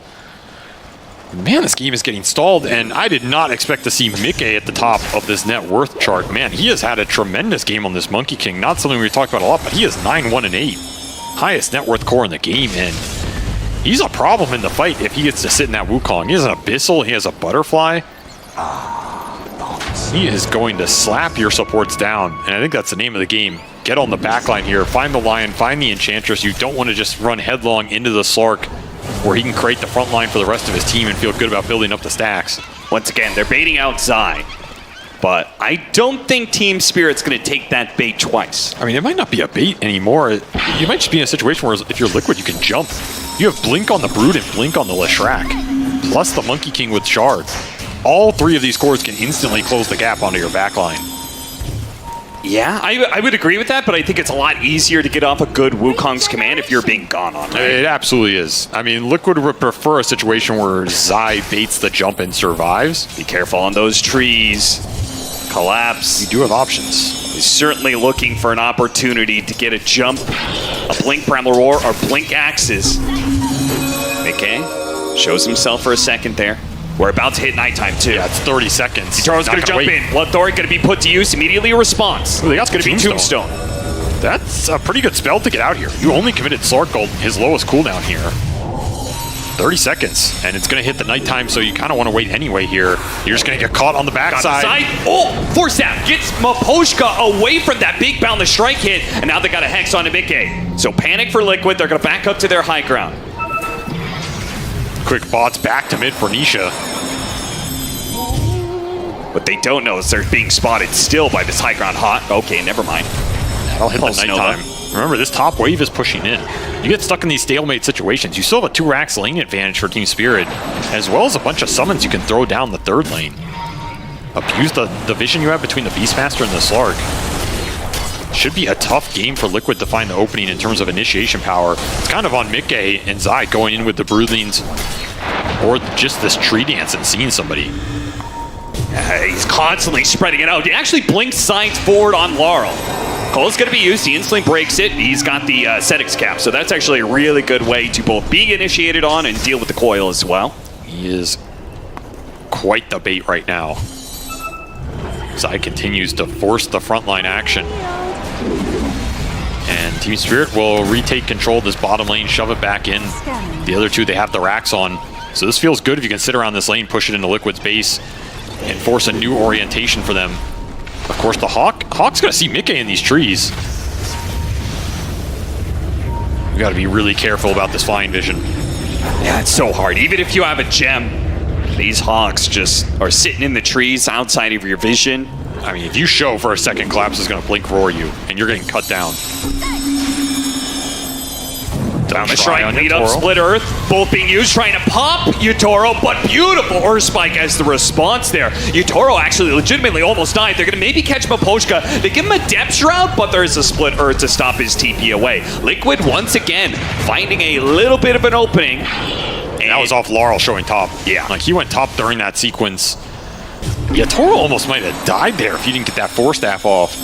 Man, this game is getting stalled, and I did not expect to see miCKe at the top of this net worth chart. Man, he has had a tremendous game on this Monkey King. Not something we talked about a lot, but he is 9-1-8. Highest net worth core in the game, and he's a problem in the fight if he gets to sit in that Wukong. He has an Abyssal, he has a Butterfly. He is going to slap your supports down, and I think that's the name of the game. Get on the back line here, find the Lion, find the Enchantress. You don't want to just run headlong into the Slark, where he can create the front line for the rest of his team and feel good about building up the stacks. Once again, they're baiting out Zai, but I don't think Team Spirit's going to take that bait twice. I mean, it might not be a bait anymore. You might just be in a situation where if you're Liquid, you can jump. You have Blink on the Brood and Blink on the Leshrac, plus the Monkey King with Shard. All three of these cores can instantly close the gap onto your backline. Yeah, I would agree with that, but I think it's a lot easier to get off a good Wukong's command if you're being gone on, right? It absolutely is. I mean, Liquid would prefer a situation where Zai baits the jump and survives. Be careful on those trees. Collapse. You do have options. He's certainly looking for an opportunity to get a jump, a Blink Bramble Roar, or Blink Axes. miCKe shows himself for a second there. We're about to hit nighttime, too. Yeah, it's 30 seconds. YatoroGOD's going to jump in. Bloodthorn going to be put to use. Immediately a response. Ooh, they got it's going to be Tombstone. That's a pretty good spell to get out here. You only committed Slark Gold, his lowest cooldown here. 30 seconds, and it's going to hit the nighttime, so you kind of want to wait anyway here. You're just going to get caught on the backside. Oh, Force Staff gets Miposhka away from that big boundless strike hit, and now they got a Hex on miCKe. So panic for Liquid. They're going to back up to their high ground. Quick bots back to mid for Nisha. What they don't know is they're being spotted still by this high ground hot. Okay, never mind. That'll hit the nighttime. Remember, this top wave is pushing in. You get stuck in these stalemate situations. You still have a 2 racks lane advantage for Team Spirit, as well as a bunch of summons you can throw down the third lane. Abuse the vision you have between the Beastmaster and the Slark. Should be a tough game for Liquid to find the opening in terms of initiation power. It's kind of on miCKe and Zai going in with the Broodlings, or just this tree dance and seeing somebody. He's constantly spreading it out. He actually blinks sides forward on Larl. Cole's going to be used. He instantly breaks it. He's got the Setix cap, so that's actually a really good way to both be initiated on and deal with the coil as well. He is quite the bait right now. Zai continues to force the frontline action. And Team Spirit will retake control of this bottom lane, shove it back in. The other two, they have the racks on. So this feels good if you can sit around this lane, push it into Liquid's base, and force a new orientation for them. Of course, the Hawk's gonna see miCKe in these trees. We gotta be really careful about this flying vision. Yeah, it's so hard. Even if you have a gem, these Hawks just are sitting in the trees outside of your vision. I mean, if you show for a second, Collapse is gonna blink roar you, and you're getting cut down. Down the shrine, lead up, split earth, both being used, trying to pop Yatoro, but beautiful earth spike as the response there. Yatoro actually legitimately almost died. They're gonna maybe catch Miposhka. They give him a depth shroud, but there is a split earth to stop his TP away. Liquid once again finding a little bit of an opening. And that was off Larl showing top. Yeah. Like he went top during that sequence. Yatoro almost might have died there if you didn't get that Force Staff off.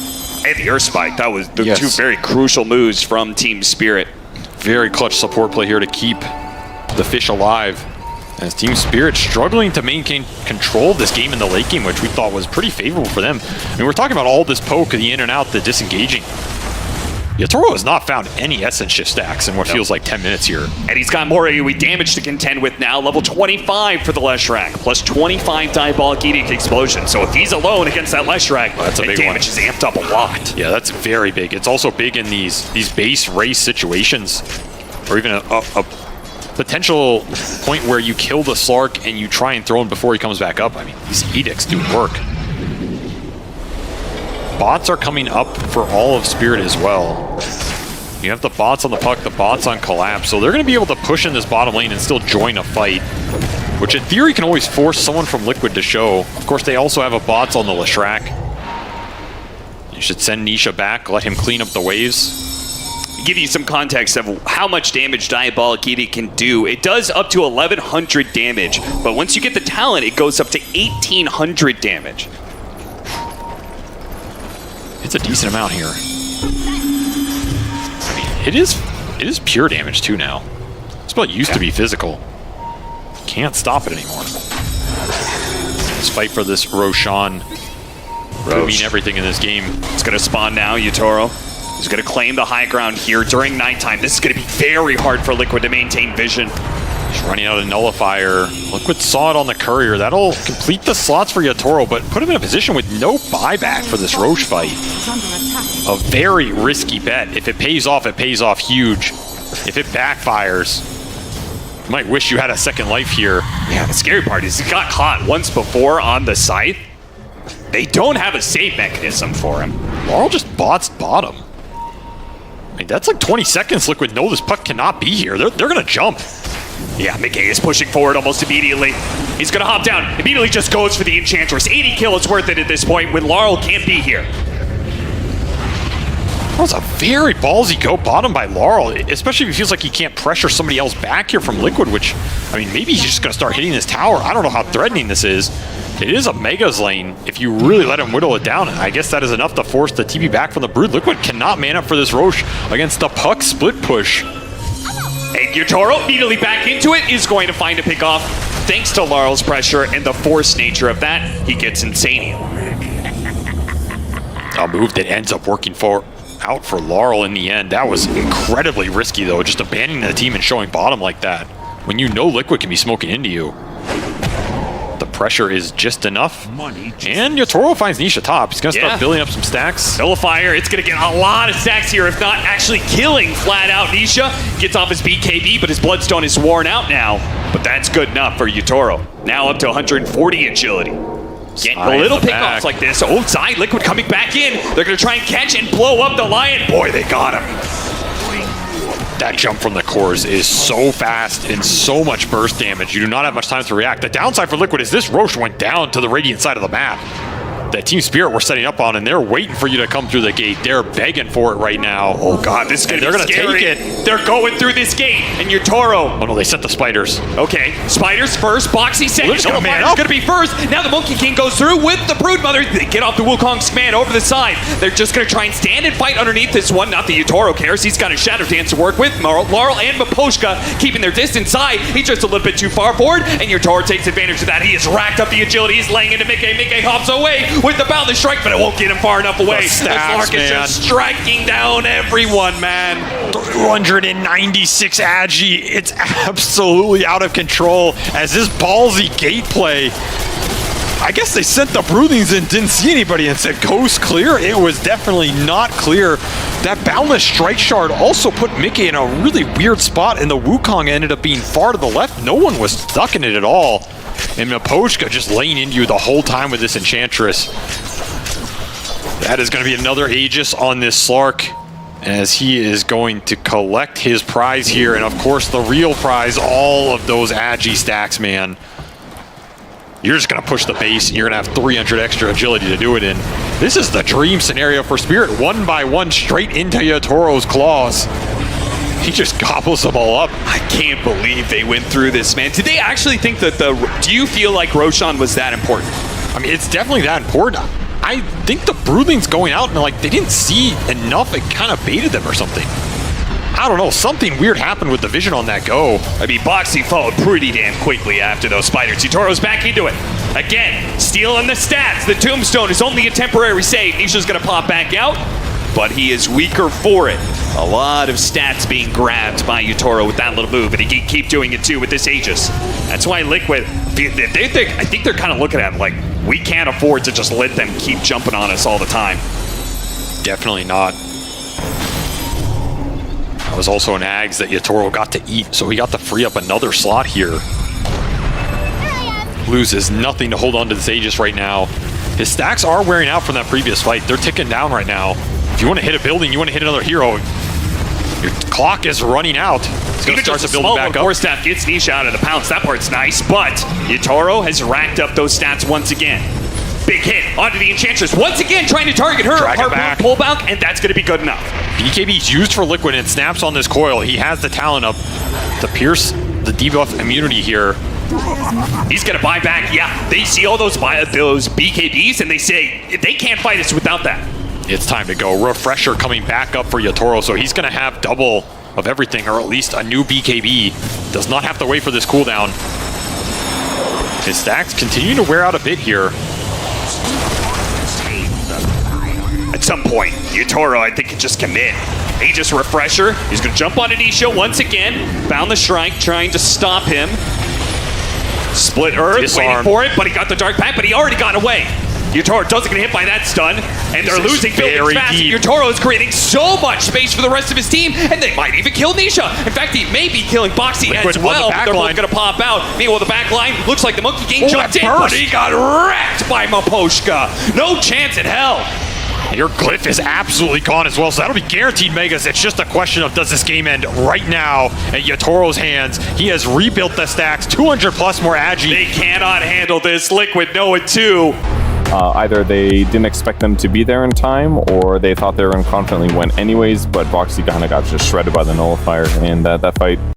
And the earth spike, that was the two very crucial moves from Team Spirit. Very clutch support play here to keep the fish alive. As Team Spirit struggling to maintain control of this game in the late game, which we thought was pretty favorable for them. I mean, we're talking about all this poke, the in and out, the disengaging. Yatoro has not found any Essence Shift stacks in what feels like 10 minutes here. And he's got more AoE damage to contend with now. Level 25 for the Leshrac, plus 25 Diabolic Edict Explosion. So if he's alone against that Leshrac, that's a big damage is amped up a lot. Yeah, that's very big. It's also big in these base race situations, or even a potential point where you kill the Slark and you try and throw him before he comes back up. I mean, these edicts do work. Bots are coming up for all of Spirit as well. You have the bots on the puck, the bots on Collapse, so they're going to be able to push in this bottom lane and still join a fight, which in theory can always force someone from Liquid to show. Of course, they also have a bots on the Leshrac. You should send Nisha back, let him clean up the waves. Give you some context of how much damage Diabolic Edict can do. It does up to 1100 damage, but once you get the talent, it goes up to 1800 damage. It's a decent amount here. I mean, it is pure damage too now. This spell used to be physical. Can't stop it anymore. Let's fight for this Roshan. Could mean everything in this game. It's going to spawn now, Yatoro. He's going to claim the high ground here during nighttime. This is going to be very hard for Liquid to maintain vision. Just running out of Nullifier. Liquid saw it on the Courier. That'll complete the slots for Yatoro, but put him in a position with no buyback for this Roche fight. A very risky bet. If it pays off huge. If it backfires, you might wish you had a second life here. Yeah, the scary part is he got caught once before on the scythe. They don't have a save mechanism for him. Larl just bots bottom. I mean, that's like 20 seconds. Liquid know this puck cannot be here. They're going to jump. Yeah, miCKe is pushing forward almost immediately. He's going to hop down. Immediately just goes for the Enchantress. 80 kill is worth it at this point when Larl can't be here. That was a very ballsy go bottom by Larl, especially if he feels like he can't pressure somebody else back here from Liquid, which, I mean, maybe he's just going to start hitting this tower. I don't know how threatening this is. It is a Mega's lane if you really let him whittle it down. I guess that is enough to force the TP back from the Brood. Liquid cannot man up for this Roche against the puck split push. And Yatoro immediately back into it is going to find a pick off. Thanks to Larl's pressure and the forced nature of that, he gets iNSaNiA. A move that ends up working out for Larl in the end. That was incredibly risky though, just abandoning the team and showing bottom like that. When you know Liquid can be smoking into you. The pressure is just enough. And Yatoro finds Nisha top. He's going to start building up some stacks. Nullifier, it's going to get a lot of stacks here, if not actually killing flat out Nisha. Gets off his BKB, but his Bloodstone is worn out now. But that's good enough for Yatoro. Now up to 140 agility. Getting a little pickoffs like this. Oh, side Liquid coming back in. They're going to try and catch and blow up the Lion. Boy, they got him. That jump from the cores is so fast and so much burst damage. You do not have much time to react. The downside for Liquid is this Roche went down to the Radiant side of the map. That Team Spirit we're setting up on, and they're waiting for you to come through the gate. They're begging for it right now. Oh god, this is gonna be scary. They're gonna take it. They're going through this gate, and Yatoro. Oh no, they set the spiders. Okay, spiders first, boxi second. Liquid's gonna man up. Gonna be first. Now the Monkey King goes through with the Broodmother. They get off the Wukong's command over the side. They're just gonna try and stand and fight underneath this one. Not the Yatoro cares. He's got a Shadow Dance to work with. Larl and Miposhka keeping their distance side. He's just a little bit too far forward, and Yatoro takes advantage of that. He has racked up the agility. He's laying into miCKe. miCKe hops away with the boundless strike, but it won't get him far enough away. Lark is just striking down everyone, man. 296 agi. It's absolutely out of control as this ballsy gate play. I guess they sent the Broodlings and didn't see anybody and said coast clear. It was definitely not clear. That boundless strike shard also put miCKe in a really weird spot, and the Wukong ended up being far to the left. No one was ducking it at all. And Miposhka just laying into you the whole time with this Enchantress. That is going to be another Aegis on this Slark, as he is going to collect his prize here. And of course, the real prize, all of those agi stacks, man. You're just going to push the base, and you're going to have 300 extra agility to do it in. This is the dream scenario for Spirit. One by one, straight into Yatoro's claws. He just gobbles them all up. I can't believe they went through this, man. Did they actually think that do you feel like Roshan was that important? I mean, it's definitely that important. I think the Broodlings going out and like they didn't see enough. It kind of baited them or something. I don't know. Something weird happened with the vision on that go. I mean, boxi followed pretty damn quickly after those spiders. Yatoro's back into it. Again, stealing the stats. The Tombstone is only a temporary save. Nisha's going to pop back out, but he is weaker for it. A lot of stats being grabbed by Yatoro with that little move, and he can keep doing it too with this Aegis. That's why Liquid, I think they're kind of looking at it like, we can't afford to just let them keep jumping on us all the time. Definitely not. That was also an Ags that Yatoro got to eat, so he got to free up another slot here. Loses nothing to hold on to this Aegis right now. His stacks are wearing out from that previous fight. They're ticking down right now. If you want to hit a building, you want to hit another hero, your clock is running out. He's going to start to build back up. Force staff gets Nisha out of the pounce. That part's nice, but Yatoro has racked up those stats once again. Big hit onto the Enchantress. Once again, trying to target her. Harpoon pullback, and that's going to be good enough. BKB is used for Liquid and snaps on this coil. He has the talent up to pierce the debuff immunity here. He's going to buy back. Yeah, they see all those BKBs, and they say they can't fight us without that. It's time to go. Refresher coming back up for Yatoro, so he's going to have double of everything, or at least a new BKB. Does not have to wait for this cooldown. His stacks continue to wear out a bit here. At some point, Yatoro, I think, can just commit. Aegis Refresher. He's going to jump onto Nisha once again. Found the Shrike, trying to stop him. Split Earth, Disarm. waiting for it, but he got the Dark Pact, but he already got away. Yatoro doesn't get hit by that stun, and they're This is losing buildings very fast. deep. Yatoro is creating so much space for the rest of his team, and they might even kill Nisha. In fact, he may be killing boxi Liquid as on the well, back but they're both line. going to pop out. Meanwhile, the back line looks like the Monkey King Oh, jumped that in, but burst. he got wrecked by Miposhka. No chance in hell. Your glyph is absolutely gone as well, so that'll be guaranteed megas. It's just a question of does this game end right now at Yatoro's hands. He has rebuilt the stacks, 200 plus more agi. They cannot handle this. Liquid know it too. Either they didn't expect them to be there in time, or they thought they were confidently went anyways, but boxi kind of got just shredded by the nullifier, and that fight